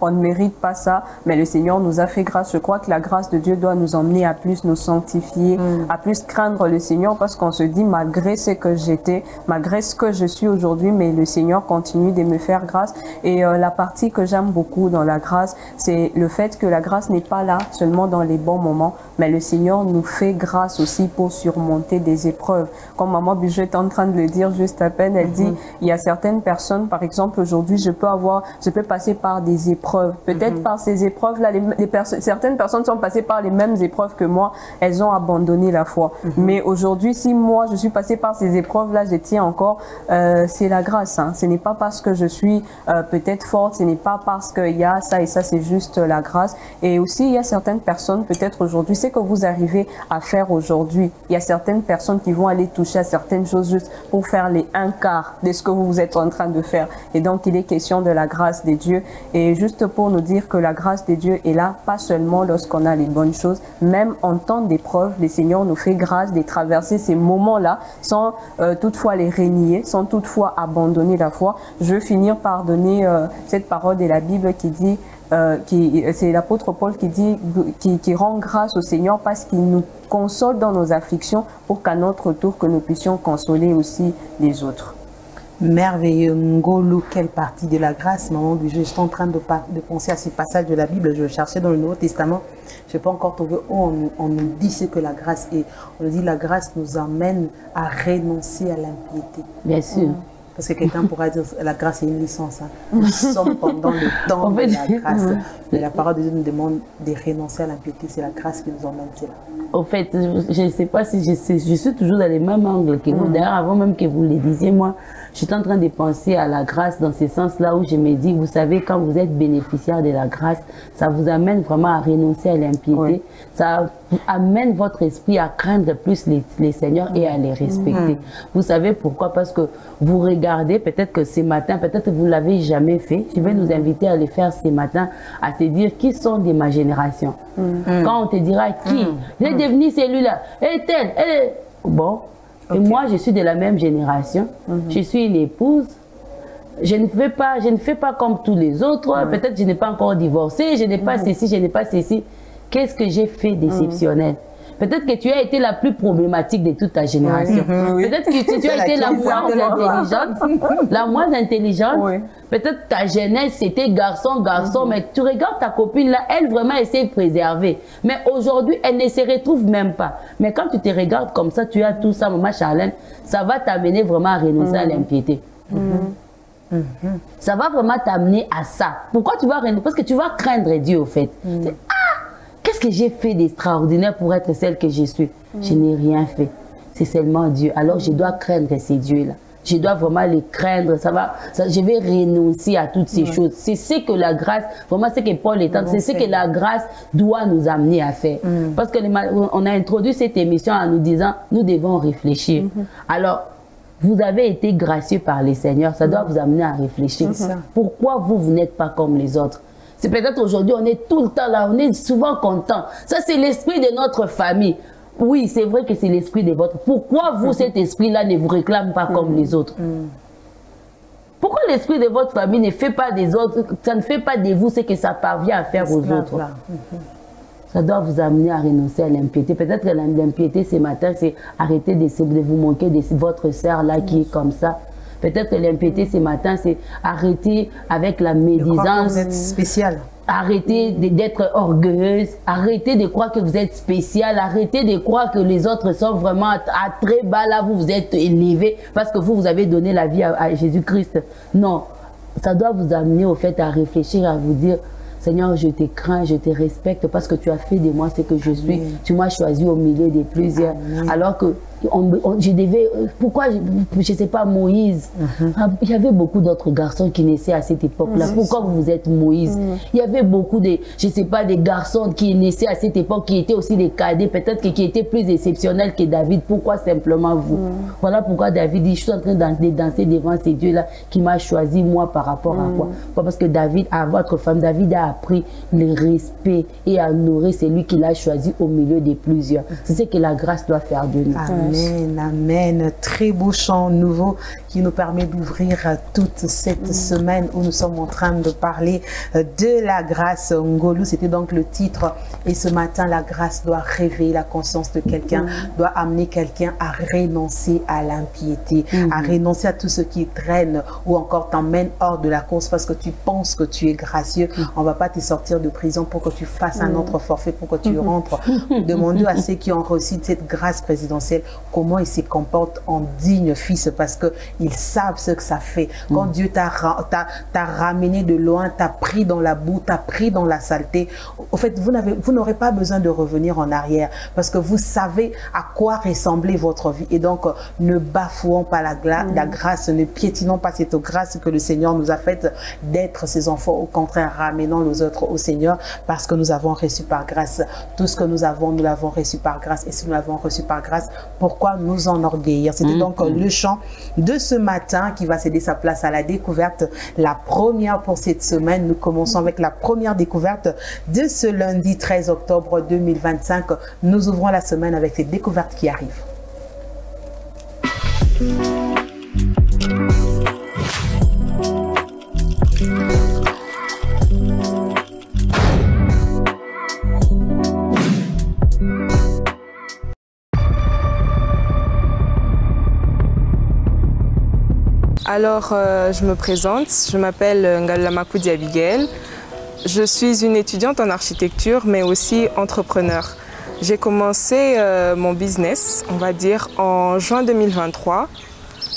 S8: On ne mérite pas ça, mais le Seigneur nous a fait grâce. Je crois que la grâce de Dieu doit nous emmener à plus nous sanctifier, à plus craindre le Seigneur parce qu'on se dit, malgré ce que j'étais, malgré ce que je suis aujourd'hui, mais le Seigneur continue de me faire grâce. Et la partie que j'aime beaucoup dans la grâce, c'est le fait que la grâce n'est pas là seulement dans les bons moments, mais le Seigneur nous fait grâce aussi pour surmonter des épreuves. Comme Maman Bijou est en train de le dire juste à peine, elle dit, il y a certaines personnes, par exemple aujourd'hui, je peux passer par des épreuves. Peut-être par ces épreuves-là, certaines personnes sont passées par les mêmes épreuves que moi, elles ont abandonné la foi. Mais aujourd'hui, si moi je suis passée par ces épreuves-là, je tiens encore, c'est la grâce. Hein. Ce n'est pas parce que je suis peut-être forte, ce n'est pas parce qu'il y a ça et ça, c'est juste la grâce. Et aussi, il y a certaines personnes, peut-être aujourd'hui, c'est que vous arrivez à faire aujourd'hui. Il y a certaines personnes qui vont aller toucher à certaines choses juste pour faire les un quart de ce que vous êtes en train de faire. Et donc, il est question de la grâce de Dieu. Et juste pour nous dire que la grâce de Dieu est là, pas seulement lorsqu'on a les bonnes choses, même en temps d'épreuve, le Seigneur nous fait grâce de traverser ces moments-là sans toutefois les renier, sans toutefois abandonner la foi. Je veux finir par donner cette parole de la Bible qui dit c'est l'apôtre Paul qui dit qui rend grâce au Seigneur parce qu'il nous console dans nos afflictions pour qu'à notre tour que nous puissions consoler aussi les autres.
S7: Merveilleux. Ngolo, quelle partie de la grâce, Maman Bijou? Je suis en train de penser à ces passages de la Bible. Je cherchais dans le Nouveau Testament. Je n'ai pas encore trouvé où on nous dit ce que la grâce est. On nous dit la grâce nous amène à renoncer à l'impiété.
S5: Bien sûr.
S7: Parce que quelqu'un pourra dire la grâce est une licence. Hein. Nous sommes pendant le temps de la grâce. Mais la parole de Dieu nous demande de renoncer à l'impiété. C'est la grâce qui nous emmène. C'est là.
S5: Au fait, je ne sais pas si je suis toujours dans les mêmes angles que vous. D'ailleurs, avant même que vous le disiez, moi, je suis en train de penser à la grâce dans ce sens-là où je me dis, vous savez, quand vous êtes bénéficiaire de la grâce, ça vous amène vraiment à renoncer à l'impiété. Oui. Ça amène votre esprit à craindre plus les seigneurs et à les respecter. Vous savez pourquoi? Parce que vous regardez, peut-être que ce matin, peut-être que vous ne l'avez jamais fait. Je vais nous inviter à le faire ce matin, à se dire qui sont de ma génération. Quand on te dira qui, j'ai devenu celui-là, et tel, bon. Et moi, je suis de la même génération. Je suis une épouse. Je ne fais pas comme tous les autres. Peut-être je n'ai pas encore divorcé. Je n'ai pas ceci, je n'ai pas ceci. Qu'est-ce que j'ai fait d'exceptionnel? Peut-être que tu as été la plus problématique de toute ta génération. Peut-être que tu as été la moins intelligente. La moins intelligente. Peut-être ta jeunesse, c'était garçon, mais tu regardes ta copine là, elle vraiment essaie de préserver. Mais aujourd'hui, elle ne se retrouve même pas. Mais quand tu te regardes comme ça, tu as tout ça, Maman Charlène, ça va t'amener vraiment à renoncer à l'impiété. Ça va vraiment t'amener à ça. Pourquoi tu vas renoncer? Parce que tu vas craindre Dieu, au fait. Qu'est-ce que j'ai fait d'extraordinaire pour être celle que je suis? Je n'ai rien fait. C'est seulement Dieu. Alors je dois craindre ces dieux-là. Je dois vraiment les craindre. Je vais renoncer à toutes ces choses. C'est ce que la grâce, vraiment ce que Paul est en train, c'est ce que la grâce doit nous amener à faire. Parce qu'on a introduit cette émission en nous disant, nous devons réfléchir. Alors, vous avez été gracieux par les seigneurs. Ça doit vous amener à réfléchir. Pourquoi vous n'êtes pas comme les autres? C'est peut-être aujourd'hui, on est tout le temps là, on est souvent content. Ça, c'est l'esprit de notre famille. Oui, c'est vrai que c'est l'esprit de votre... Pourquoi vous, cet esprit-là, ne vous réclame pas comme les autres? Pourquoi l'esprit de votre famille ne fait pas des autres, ça ne fait pas de vous ce que ça parvient à faire aux autres? Ça doit vous amener à renoncer à l'impiété. Peut-être que l'impiété, ce matin, c'est arrêter de vous manquer de votre sœur-là qui est comme ça. Peut-être que l'impiété ce matin, c'est arrêter avec la médisance.
S7: Vous êtes spécial.
S5: Arrêtez d'être orgueilleuse. Arrêtez de croire que vous êtes spécial. Arrêtez de croire que les autres sont vraiment à très bas. Là, vous êtes élevé parce que vous avez donné la vie à Jésus-Christ. Non, ça doit vous amener au fait à réfléchir, à vous dire, Seigneur, je te crains, je te respecte parce que tu as fait de moi ce que je suis. Tu m'as choisi au milieu de plusieurs. Alors que je devais, pourquoi, je ne sais pas, Moïse, il y avait beaucoup d'autres garçons qui naissaient à cette époque-là. Pourquoi vous êtes Moïse? Il y avait beaucoup de, je ne sais pas, des garçons qui naissaient à cette époque, qui étaient aussi des cadets, peut-être qui étaient plus exceptionnels que David. Pourquoi simplement vous? Voilà pourquoi David dit, je suis en train de danser devant ces dieux-là qui m'a choisi moi par rapport à quoi? Parce que David, à votre femme, David a appris le respect et à honorer celui qu'il a choisi au milieu de plusieurs. C'est ce que la grâce doit faire de nous.
S7: Amen, amen. Très beau chant nouveau qui nous permet d'ouvrir toute cette semaine où nous sommes en train de parler de la grâce. Ngolu, c'était donc le titre. Et ce matin, la grâce doit réveiller la conscience de quelqu'un, doit amener quelqu'un à renoncer à l'impiété, à renoncer à tout ce qui traîne ou encore t'emmène hors de la course parce que tu penses que tu es gracieux. On ne va pas te sortir de prison pour que tu fasses un autre forfait, pour que tu rentres. Demandez à ceux qui ont reçu cette grâce présidentielle comment ils se comportent en digne fils parce qu'ils savent ce que ça fait. Quand Dieu t'a ramené de loin, t'a pris dans la boue, t'a pris dans la saleté, au fait, vous n'aurez pas besoin de revenir en arrière parce que vous savez à quoi ressemblait votre vie. Et donc, ne bafouons pas la grâce, ne piétinons pas cette grâce que le Seigneur nous a faite d'être ses enfants. Au contraire, ramenons les autres au Seigneur parce que nous avons reçu par grâce. Tout ce que nous l'avons reçu par grâce. Et si nous l'avons reçu par grâce, pourquoi nous enorgueillir? C'était donc le chant de ce matin qui va céder sa place à la découverte. La première pour cette semaine. Nous commençons avec la première découverte de ce lundi 13 octobre 2025. Nous ouvrons la semaine avec les découvertes qui arrivent.
S9: Alors, je me présente, je m'appelle Ngalamakoudi Abigail. Je suis une étudiante en architecture, mais aussi entrepreneur. J'ai commencé mon business, on va dire, en juin 2023.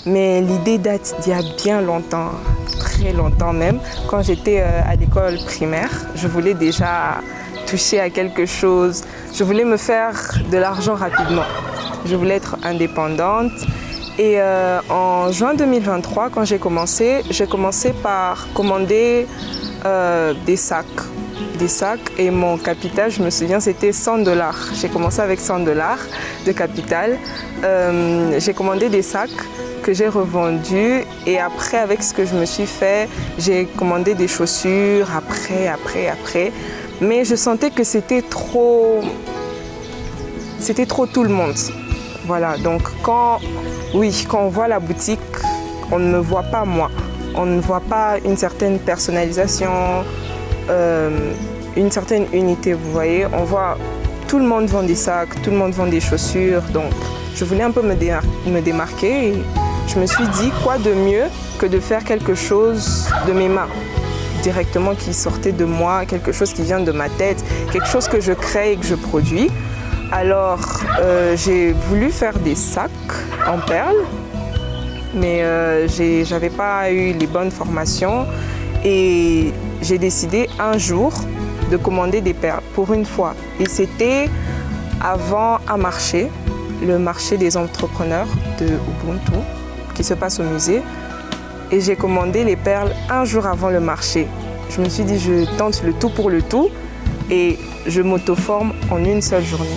S9: Mais l'idée date d'il y a bien longtemps, très longtemps même. Quand j'étais à l'école primaire, je voulais déjà toucher à quelque chose. Je voulais me faire de l'argent rapidement. Je voulais être indépendante. Et en juin 2023, quand j'ai commencé par commander des sacs. Et mon capital, je me souviens, c'était 100 $. J'ai commencé avec 100 $ de capital. J'ai commandé des sacs que j'ai revendus et après, avec ce que je me suis fait, j'ai commandé des chaussures après. Mais je sentais que c'était trop tout le monde. Voilà, donc quand on voit la boutique, on ne me voit pas moi. On ne voit pas une certaine personnalisation, une certaine unité, vous voyez. On voit, tout le monde vend des sacs, tout le monde vend des chaussures. Donc, je voulais un peu me démarquer et je me suis dit, quoi de mieux que de faire quelque chose de mes mains, directement qui sortait de moi, quelque chose qui vient de ma tête, quelque chose que je crée et que je produis. Alors, j'ai voulu faire des sacs en perles, mais je n'avais pas eu les bonnes formations et j'ai décidé un jour de commander des perles pour une fois. Et c'était avant un marché, le marché des entrepreneurs de Ubuntu, qui se passe au musée. Et j'ai commandé les perles un jour avant le marché. Je me suis dit, je tente le tout pour le tout et je m'auto-forme en une seule journée.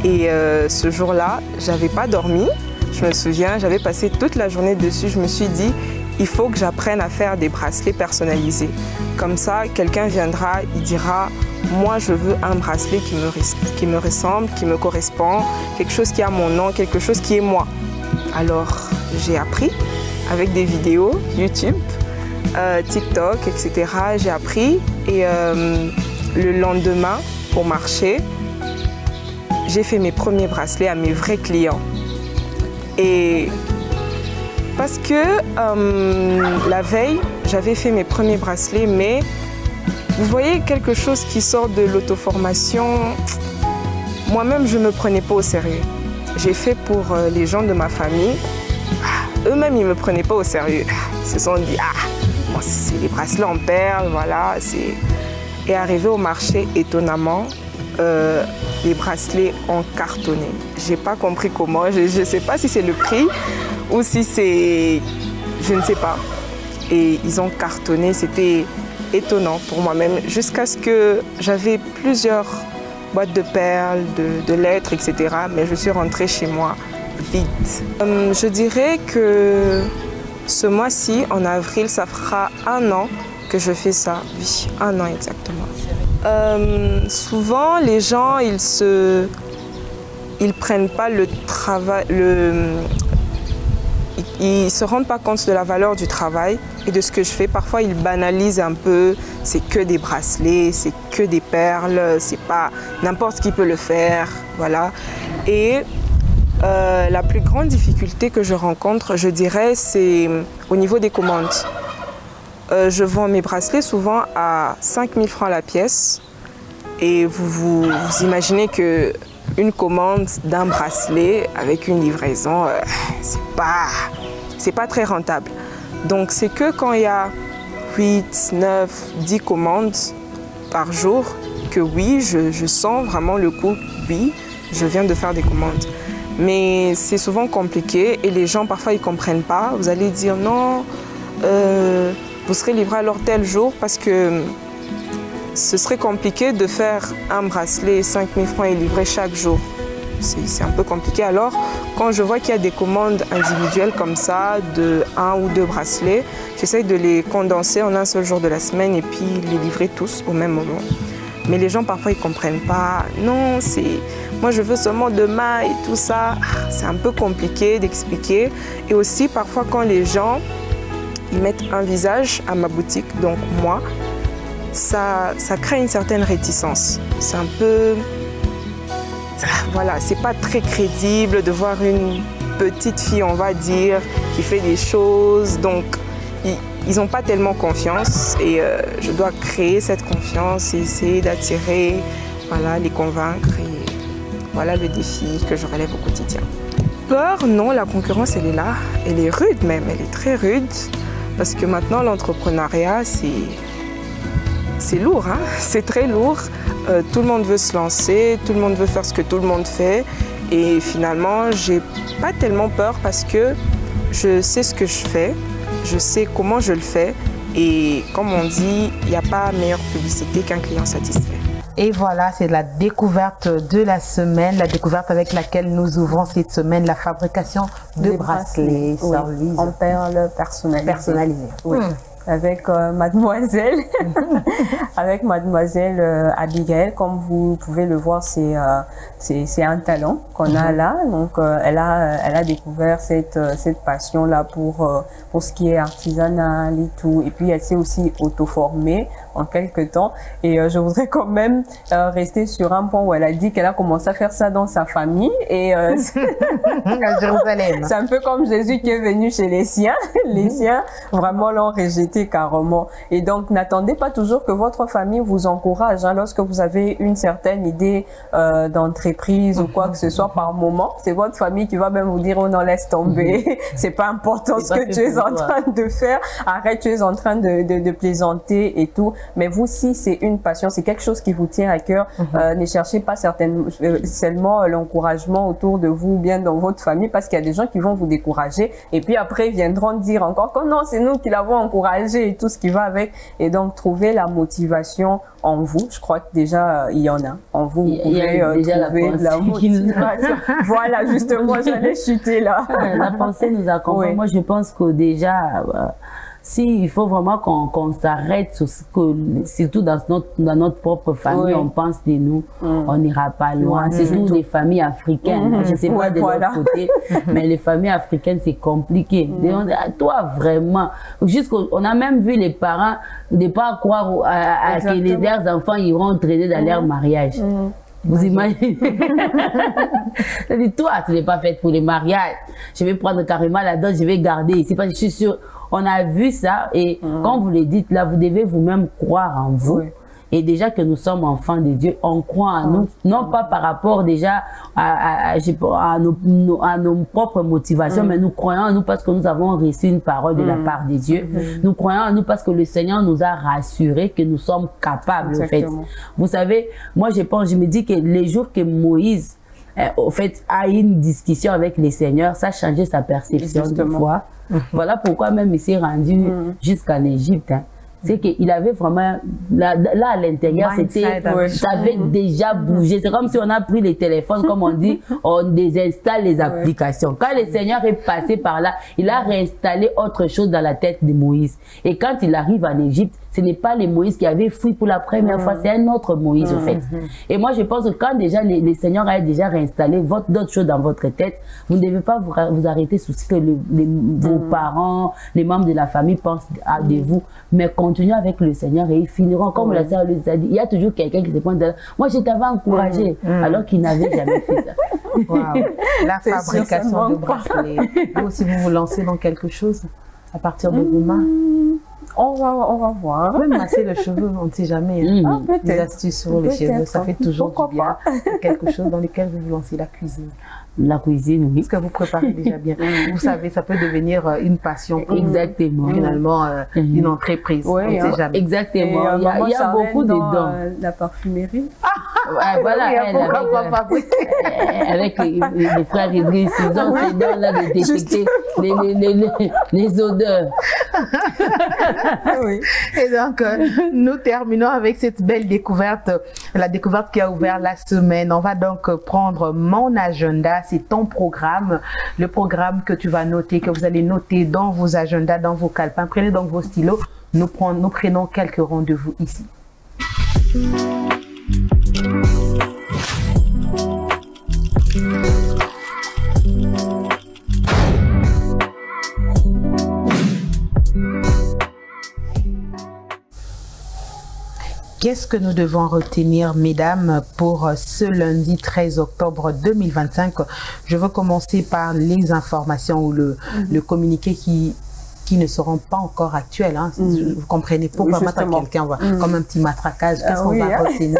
S9: Et ce jour-là, je n'avais pas dormi. Je me souviens, j'avais passé toute la journée dessus. Je me suis dit, il faut que j'apprenne à faire des bracelets personnalisés. Comme ça, quelqu'un viendra, il dira, moi je veux un bracelet qui me ressemble, qui me correspond, quelque chose qui a mon nom, quelque chose qui est moi. Alors, j'ai appris avec des vidéos YouTube, TikTok, etc. J'ai appris et le lendemain, au marché, j'ai fait mes premiers bracelets à mes vrais clients. Et parce que la veille, j'avais fait mes premiers bracelets, mais vous voyez, quelque chose qui sort de l'auto-formation, moi-même, je ne me prenais pas au sérieux. J'ai fait pour les gens de ma famille. Eux-mêmes, ils ne me prenaient pas au sérieux. Ils se sont dit, bon, c'est des bracelets en perles, voilà. est arrivé au marché étonnamment. Les bracelets en cartonné. J'ai pas compris comment. Je sais pas si c'est le prix ou si c'est... Je ne sais pas. Et ils ont cartonné. C'était étonnant pour moi-même. Jusqu'à ce que j'avais plusieurs boîtes de perles, de lettres, etc. Mais je suis rentrée chez moi vite. Je dirais que ce mois-ci, en avril, ça fera 1 an que je fais ça. Oui, 1 an exactement. Souvent, les gens, ils prennent pas le travail, ils se rendent pas compte de la valeur du travail et de ce que je fais. Parfois, ils banalisent un peu. C'est que des bracelets, c'est que des perles, c'est pas n'importe qui peut le faire, voilà. Et la plus grande difficulté que je rencontre, je dirais, c'est au niveau des commandes. Je vends mes bracelets souvent à 5 000 francs la pièce et vous imaginez qu'une commande d'un bracelet avec une livraison, c'est pas très rentable. Donc c'est que quand il y a 8, 9, 10 commandes par jour que oui, je sens vraiment le coup, oui, je viens de faire des commandes. Mais c'est souvent compliqué et les gens parfois ils comprennent pas. Vous allez dire non, vous serez livré alors tel jour parce que ce serait compliqué de faire un bracelet 5 000 francs et livrer chaque jour. C'est un peu compliqué. Alors, quand je vois qu'il y a des commandes individuelles comme ça, de 1 ou 2 bracelets, j'essaye de les condenser en un seul jour de la semaine et puis les livrer tous au même moment. Mais les gens, parfois, ils ne comprennent pas. Non, moi, je veux seulement demain et tout ça. C'est un peu compliqué d'expliquer. Et aussi, parfois, quand les gens ils mettent un visage à ma boutique, donc moi, ça crée une certaine réticence. C'est un peu... Voilà, c'est pas très crédible de voir une petite fille, on va dire, qui fait des choses. Donc, ils n'ont pas tellement confiance et je dois créer cette confiance et essayer d'attirer, voilà, les convaincre. Et voilà le défi que je relève au quotidien. Peur, non, la concurrence, elle est là. Elle est rude même, elle est très rude. Parce que maintenant, l'entrepreneuriat, c'est lourd, hein? C'est très lourd. Tout le monde veut se lancer, tout le monde veut faire ce que tout le monde fait. Et finalement, j'ai pas tellement peur parce que je sais ce que je fais, je sais comment je le fais. Et comme on dit, il n'y a pas meilleure publicité qu'un client satisfait.
S7: Et voilà, c'est la découverte de la semaine, la découverte avec laquelle nous ouvrons cette semaine, la fabrication de bracelets.
S8: Oui, en perles personnalisées. Oui. Avec mademoiselle, avec mademoiselle Abigail, comme vous pouvez le voir, c'est un talent qu'on a là. Donc elle a découvert cette passion là pour ce qui est artisanal et tout. Et puis elle s'est aussi auto-formée en quelques temps. Et je voudrais quand même rester sur un point où elle a dit qu'elle a commencé à faire ça dans sa famille. Et
S7: à Jérusalem.
S8: C'est un peu comme Jésus qui est venu chez les siens. Les siens vraiment l'ont rejeté carrément. Et donc, n'attendez pas toujours que votre famille vous encourage. Hein, lorsque vous avez une certaine idée d'entreprise ou quoi que ce soit par moment, c'est votre famille qui va même vous dire, oh non, laisse tomber. C'est pas important ce que tu es en train de faire. Arrête, tu es en train de plaisanter et tout. Mais vous, si c'est une passion, c'est quelque chose qui vous tient à cœur, ne cherchez pas seulement l'encouragement autour de vous ou bien dans votre famille, parce qu'il y a des gens qui vont vous décourager et puis après ils viendront dire encore que non, c'est nous qui l'avons encouragé et tout ce qui va avec. Et donc trouver la motivation en vous. Je crois que déjà il y en a en vous. Vous pouvez trouver la motivation. Voilà, justement, j'allais chuter là.
S5: La pensée nous accompagne. Oui. Moi, je pense que déjà si il faut vraiment qu'on s'arrête sur ce que, surtout dans notre propre famille, on pense de nous, on n'ira pas loin. C'est surtout les familles africaines. Je ne sais pas de l'autre côté, mais les familles africaines, c'est compliqué. Toi, vraiment, jusqu'on a même vu les parents ne pas croire que leurs enfants iront traîner dans leur mariage. Vous imaginez? Toi, tu n'es pas faite pour les mariages. Je vais prendre carrément la dot, je vais garder. C'est pas, je suis sûre. On a vu ça et quand vous le dites là, vous devez vous-même croire en vous et déjà que nous sommes enfants de Dieu, on croit en nous, non pas par rapport déjà à nos propres motivations, mais nous croyons en nous parce que nous avons reçu une parole de la part de Dieu. Nous croyons en nous parce que le Seigneur nous a rassurés que nous sommes capables, en fait. Vous savez, moi je me dis que les jours que Moïse, au fait, a une discussion avec les seigneurs, ça a changé sa perception de foi. Voilà pourquoi même il s'est rendu jusqu'en Égypte. Hein. C'est qu'il avait vraiment, là à l'intérieur, ça avait déjà bougé. C'est comme si on a pris les téléphones, comme on dit, on désinstalle les applications. Quand le Seigneur est passé par là, il a réinstallé autre chose dans la tête de Moïse. Et quand il arrive en Égypte, ce n'est pas le Moïse qui avait fui pour la première fois, c'est un autre Moïse, en fait. Et moi, je pense que quand déjà le Seigneur a déjà réinstallé d'autres choses dans votre tête, vous ne devez pas vous arrêter sur ce que vos parents, les membres de la famille pensent de vous, mais continuez avec le Seigneur et ils finiront, comme la sœur Louise a dit, il y a toujours quelqu'un qui se pointe de là. Moi, je t'avais encouragé, alors qu'il n'avait jamais fait ça.
S7: Wow. La fabrication de bracelets. Vous aussi, vous vous lancez dans quelque chose à partir de vos mains?
S8: On va voir.
S7: Même masser le cheveu, on ne sait jamais. Des astuces sur les cheveux, ça fait toujours du bien. Quelque chose dans lequel vous vous lancez, la cuisine.
S5: La cuisine, oui.
S7: Ce que vous préparez déjà bien. Vous savez, ça peut devenir une passion.
S5: Exactement.
S7: Finalement, une entreprise.
S8: Oui,
S7: on ne sait jamais.
S5: Exactement. Il y a beaucoup de dons.
S8: La parfumerie.
S5: Voilà, avec les frères Idriss, ils ont ces dons-là de détecter les odeurs.
S7: Oui. Et donc, nous terminons avec cette belle découverte, la découverte qui a ouvert la semaine. On va donc prendre mon agenda, c'est ton programme, le programme que tu vas noter, que vous allez noter dans vos agendas, dans vos calepins. Prenez donc vos stylos, nous prenons quelques rendez-vous ici. Qu'est-ce que nous devons retenir, mesdames, pour ce lundi 13 octobre 2025? Je veux commencer par les informations ou le communiqué qui ne seront pas encore actuels. Hein. Vous comprenez, pour pas mettre quelqu'un comme un petit matraquage, qu'est-ce qu'on va retenir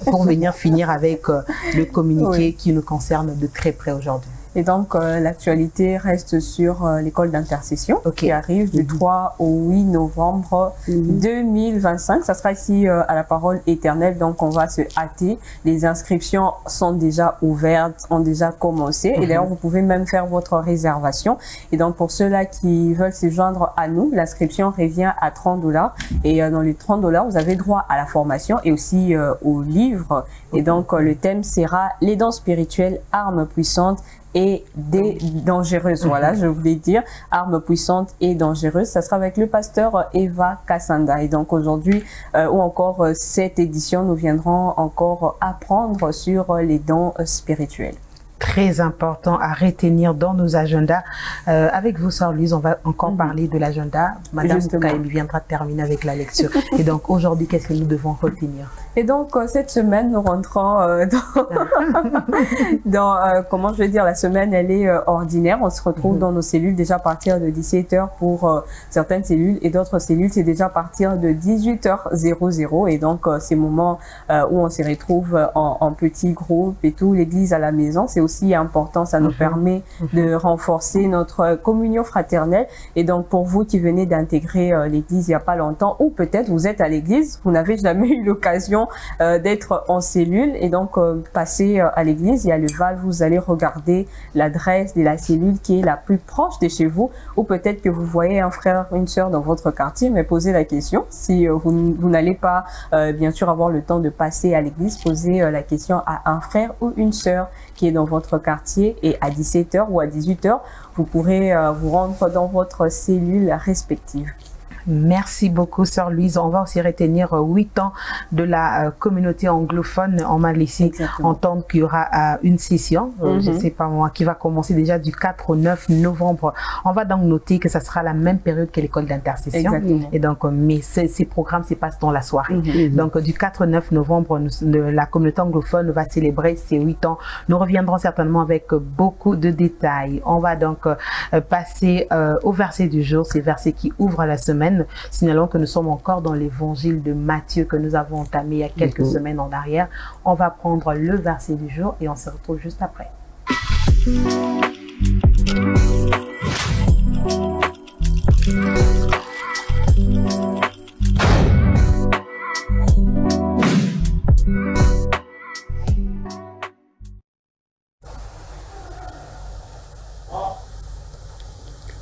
S7: pour venir finir avec le communiqué qui nous concerne de très près aujourd'hui?
S8: Et donc, l'actualité reste sur l'école d'intercession qui arrive du 3 au 8 novembre 2025. Ça sera ici à la Parole Éternelle, donc on va se hâter. Les inscriptions sont déjà ouvertes, ont déjà commencé. Et d'ailleurs, vous pouvez même faire votre réservation. Et donc, pour ceux-là qui veulent se joindre à nous, l'inscription revient à 30 $. Et dans les 30 $, vous avez droit à la formation et aussi au livre. Et donc, le thème sera les dons spirituels, armes puissantes et des dangereuses. Voilà, je voulais dire armes puissantes et dangereuses. Ça sera avec le pasteur Eva Kassanda. Et donc aujourd'hui, ou encore cette édition, nous viendrons encore apprendre sur les dons spirituels.
S7: Très important à retenir dans nos agendas. Avec vous, sœur Louise, on va encore parler de l'agenda. Madame Kaïli viendra terminer avec la lecture. Et donc aujourd'hui, qu'est-ce que nous devons retenir?
S8: Et donc cette semaine, nous rentrons dans comment je vais dire, la semaine elle est ordinaire. On se retrouve dans nos cellules déjà à partir de 17 h pour certaines cellules, et d'autres cellules c'est déjà à partir de 18h00. Et donc ces moments où on se retrouve en petits groupes et tout, l'église à la maison, c'est aussi important. Ça nous permet de renforcer notre communion fraternelle. Et donc pour vous qui venez d'intégrer l'église il n'y a pas longtemps, ou peut-être vous êtes à l'église, vous n'avez jamais eu l'occasion d'être en cellule, et donc passer à l'église, il y a le Val, vous allez regarder l'adresse de la cellule qui est la plus proche de chez vous, ou peut-être que vous voyez un frère, une sœur dans votre quartier, mais posez la question. Si vous n'allez pas bien sûr avoir le temps de passer à l'église, posez la question à un frère ou une sœur qui est dans votre quartier, et à 17 h ou à 18 h, vous pourrez vous rendre dans votre cellule respective.
S7: Merci beaucoup, sœur Louise. On va aussi retenir 8 ans de la communauté anglophone. On m'a laissé entendre qu'il y aura une session, je ne sais pas moi, qui va commencer déjà du 4 au 9 novembre. On va donc noter que ça sera la même période que l'école d'intercession. Et donc, mais ces programmes se passent dans la soirée. Donc, du 4 au 9 novembre, la communauté anglophone va célébrer ses 8 ans. Nous reviendrons certainement avec beaucoup de détails. On va donc passer au verset du jour, ces versets qui ouvrent la semaine. semaine. Signalons que nous sommes encore dans l'évangile de Matthieu que nous avons entamé il y a quelques semaines en arrière. On va prendre le verset du jour et on se retrouve juste après.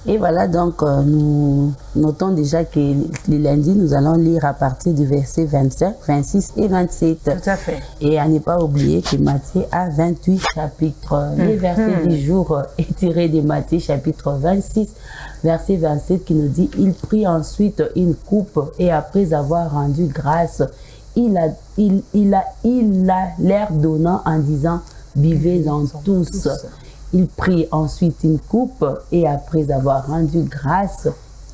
S5: Et voilà, donc nous notons déjà que le lundi, nous allons lire à partir du verset 25, 26 et 27.
S7: Tout à fait.
S5: Et à ne pas oublier que Matthieu a 28 chapitres. Le verset du jour est tiré de Matthieu chapitre 26, verset 27 qui nous dit « Il prit ensuite une coupe et après avoir rendu grâce, il a l'air donnant en disant « Buvez-en tous ». Il prit ensuite une coupe et après avoir rendu grâce,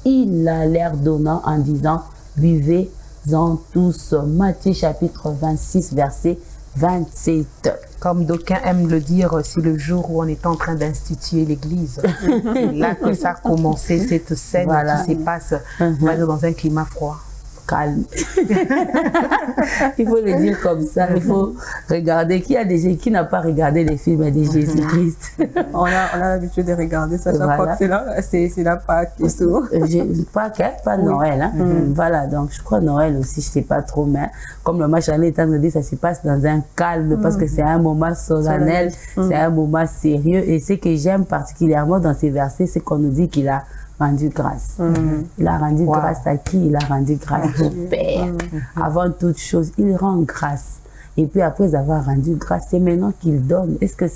S5: il a l'air donnant en disant « Buvez-en tous ». Matthieu chapitre 26, verset 27.
S7: Comme d'aucuns aiment le dire, c'est le jour où on est en train d'instituer l'église. C'est là que ça a commencé, cette scène qui se passe dans un climat froid.
S5: Calme. Il faut le dire comme ça. Il faut regarder. Qui n'a pas regardé les films de Jésus-Christ?
S8: On a l'habitude de regarder ça. Chaque fois que c'est la Pâques et tout.
S5: Pas Noël. Hein? Voilà, donc je crois Noël aussi, je ne sais pas trop, mais comme le match en étant dit, ça se passe dans un calme parce que c'est un moment solennel, c'est un moment sérieux. Et ce que j'aime particulièrement dans ces versets, c'est qu'on nous dit qu'il a rendu grâce. Il a rendu grâce à qui? Il a rendu grâce au Père. Avant toute chose, il rend grâce. Et puis après avoir rendu grâce, c'est maintenant qu'il donne. Est-ce que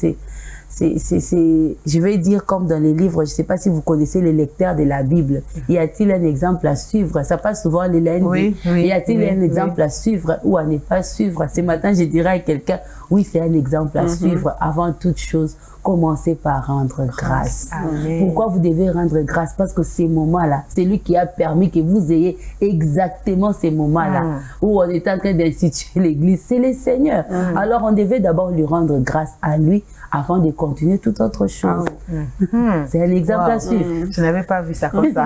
S5: je vais dire comme dans les livres, je ne sais pas si vous connaissez les lecteurs de la Bible. Y a-t-il un exemple à suivre? Ça passe souvent les lundis. Y a-t-il un exemple à suivre ou à ne pas suivre? Ce matin, je dirais à quelqu'un, oui, c'est un exemple à suivre. Avant toute chose, commencez par rendre grâce. Amen. Pourquoi vous devez rendre grâce? Parce que ces moments-là, c'est lui qui a permis que vous ayez exactement ces moments-là où on est en train d'instituer l'église. C'est le Seigneur. Alors, on devait d'abord lui rendre grâce à lui avant de continuer toute autre chose. C'est un exemple à suivre.
S7: Je n'avais pas vu ça comme ça.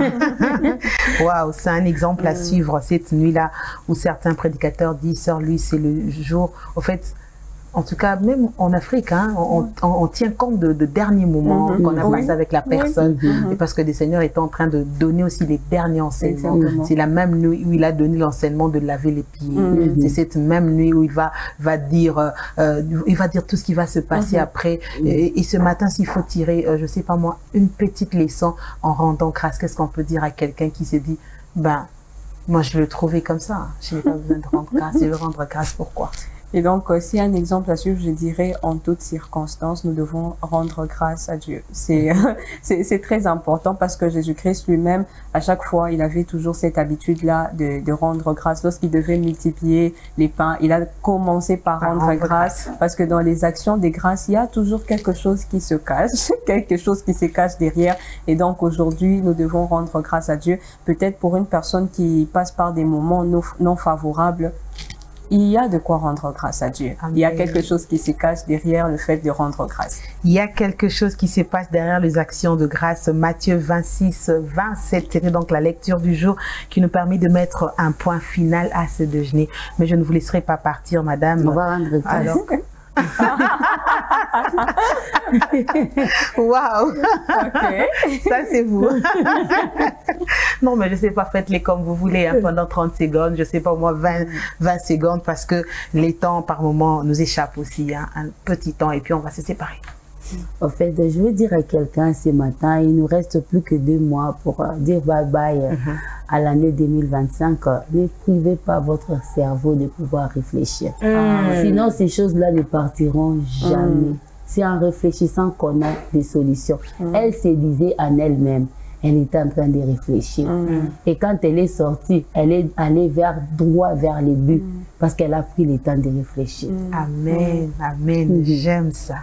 S7: Waouh, c'est un exemple à suivre. Cette nuit-là où certains prédicateurs disent, Sœur Louis, c'est le jour, au fait, en tout cas, même en Afrique, hein, on tient compte de derniers moments qu'on a passé avec la personne. Et parce que le Seigneur est en train de donner aussi les derniers enseignements. C'est la même nuit où il a donné l'enseignement de laver les pieds. C'est cette même nuit où il va dire tout ce qui va se passer après. Et ce matin, s'il faut tirer, je sais pas moi, une petite leçon en rendant grâce, qu'est-ce qu'on peut dire à quelqu'un qui se dit, ben, moi je veux le trouver comme ça. Je n'ai pas besoin de rendre grâce. Je veux rendre grâce, pourquoi?
S8: Et donc, s'il y a un exemple à suivre, je dirais, en toutes circonstances, nous devons rendre grâce à Dieu. C'est très important parce que Jésus-Christ lui-même, à chaque fois, il avait toujours cette habitude-là de rendre grâce. Lorsqu'il devait multiplier les pains, il a commencé par rendre grâce parce que dans les actions des grâces, il y a toujours quelque chose qui se cache, quelque chose qui se cache derrière. Et donc, aujourd'hui, nous devons rendre grâce à Dieu. Peut-être pour une personne qui passe par des moments non favorables, il y a de quoi rendre grâce à Dieu. Amen. Il y a quelque chose qui se cache derrière le fait de rendre grâce.
S7: Il y a quelque chose qui se passe derrière les actions de grâce. Matthieu 26, 27, c'est donc la lecture du jour qui nous permet de mettre un point final à ce déjeuner. Mais je ne vous laisserai pas partir, madame.
S5: On va rendre grâce. Alors,
S7: waouh, ça c'est vous. Non mais je sais pas, faites-les comme vous voulez hein, pendant 30 secondes, je sais pas au moins 20 secondes parce que les temps par moment nous échappent aussi, hein, un petit temps et puis on va se séparer.
S5: En fait, je veux dire à quelqu'un ce matin, il nous reste plus que 2 mois pour dire bye bye à l'année 2025. Ne privez pas votre cerveau de pouvoir réfléchir. Sinon, ces choses-là ne partiront jamais. C'est en réfléchissant qu'on a des solutions. Elle se disait en elle-même, elle était en train de réfléchir. Et quand elle est sortie, elle est allée droit vers le but. Parce qu'elle a pris le temps de réfléchir.
S7: Amen, amen. J'aime ça.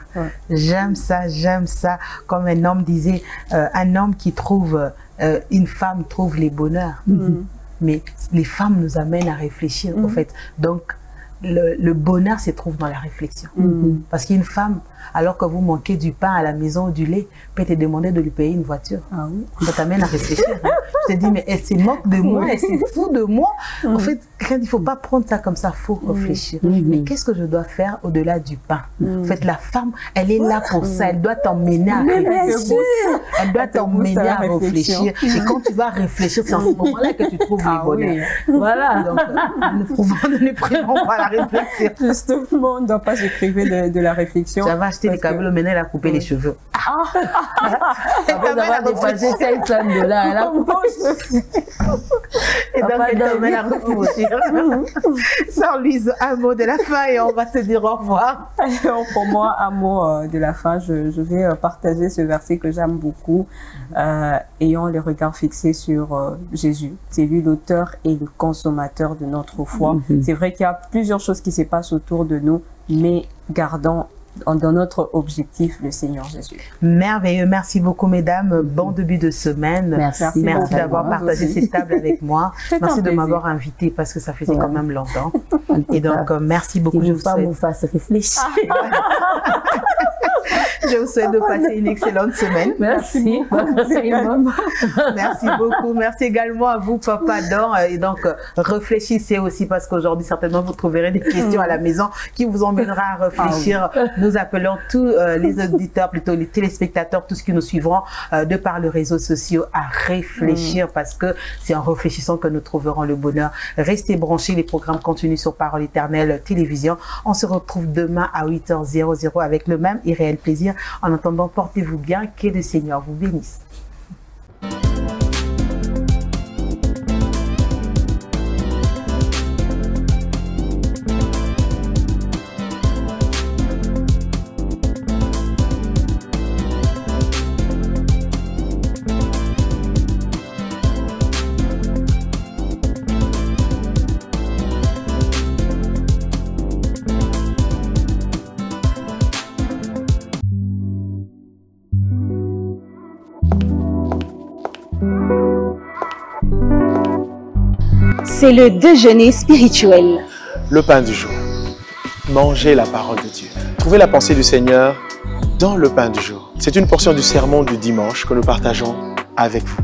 S7: J'aime ça, j'aime ça. Comme un homme disait, un homme qui trouve, une femme trouve les bonheurs. Mais les femmes nous amènent à réfléchir, en fait. Donc, le bonheur se trouve dans la réflexion. Parce qu'une femme, alors que vous manquez du pain à la maison ou du lait, peut te demander de lui payer une voiture. Ça t'amène à réfléchir. Hein. Tu te dis, mais elle se moque de moi, elle se fout de moi. En fait, il ne faut pas prendre ça comme ça, il faut réfléchir. Mais qu'est-ce que je dois faire au-delà du pain? En fait, la femme, elle est là pour ça. Elle doit t'emmener à réfléchir. Elle doit t'emmener à réfléchir. Et quand tu vas réfléchir, c'est en ce moment-là que tu trouves le bonheur. Voilà. Donc, ne prenons pas la réflexion.
S8: Justement, on ne doit pas se priver de la réflexion.
S7: Ça va acheter des câbles, maintenant elle a coupé les cheveux.
S5: Après avoir dépassé 500 $, elle a coupé les cheveux.
S7: Et donc elle t'emmène à réfléchir. Sœur Louise, un mot de la fin et on va se dire au revoir.
S8: Alors pour moi, un mot de la fin, je vais partager ce verset que j'aime beaucoup. Ayant les regards fixés sur Jésus. C'est lui l'auteur et le consommateur de notre foi. C'est vrai qu'il y a plusieurs choses qui se passent autour de nous, mais gardons dans notre objectif le Seigneur Jésus.
S7: Merveilleux, merci beaucoup mesdames, bon début de semaine. Merci d'avoir partagé cette table avec moi. Merci de m'avoir invité parce que ça faisait quand même longtemps. Et donc merci beaucoup.
S5: Je vous fasse réfléchir.
S7: Je vous souhaite de passer une excellente semaine.
S5: Merci.
S7: Merci beaucoup. Merci également à vous, Papa Dan. Et donc, réfléchissez aussi parce qu'aujourd'hui, certainement, vous trouverez des questions à la maison qui vous emmènera à réfléchir. Nous appelons tous les auditeurs, plutôt les téléspectateurs, tous ceux qui nous suivront de par les réseaux sociaux à réfléchir parce que c'est en réfléchissant que nous trouverons le bonheur. Restez branchés, les programmes continuent sur Parole Éternelle Télévision. On se retrouve demain à 8h00 avec le même et réel plaisir. En attendant, portez-vous bien, que le Seigneur vous bénisse.
S1: C'est le déjeuner spirituel.
S2: Le pain du jour. Mangez la parole de Dieu. Trouvez la pensée du Seigneur dans le pain du jour. C'est une portion du sermon du dimanche que nous partageons avec vous.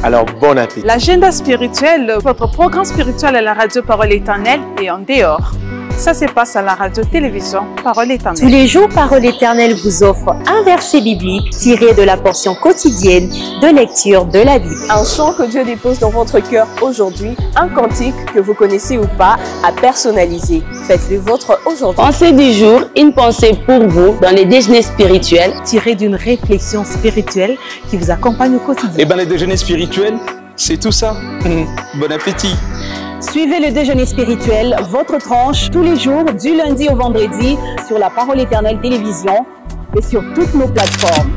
S2: Alors, bon appétit.
S3: L'agenda spirituel, votre programme spirituel à la radio Parole Éternelle et en dehors. Ça se passe à la radio-télévision Parole Éternelle.
S10: Tous les jours, Parole Éternelle vous offre un verset biblique tiré de la portion quotidienne de lecture de la Bible.
S1: Un chant que Dieu dépose dans votre cœur aujourd'hui, un cantique que vous connaissez ou pas, à personnaliser. Faites-le vôtre aujourd'hui.
S5: Pensée du jour, une pensée pour vous dans les déjeuners spirituels.
S7: Tiré d'une réflexion spirituelle qui vous accompagne au quotidien.
S6: Eh bien, les déjeuners spirituels, c'est tout ça. Bon appétit.
S1: Suivez le déjeuner spirituel, votre tranche, tous les jours, du lundi au vendredi, sur la Parole Éternelle Télévision et sur toutes nos plateformes.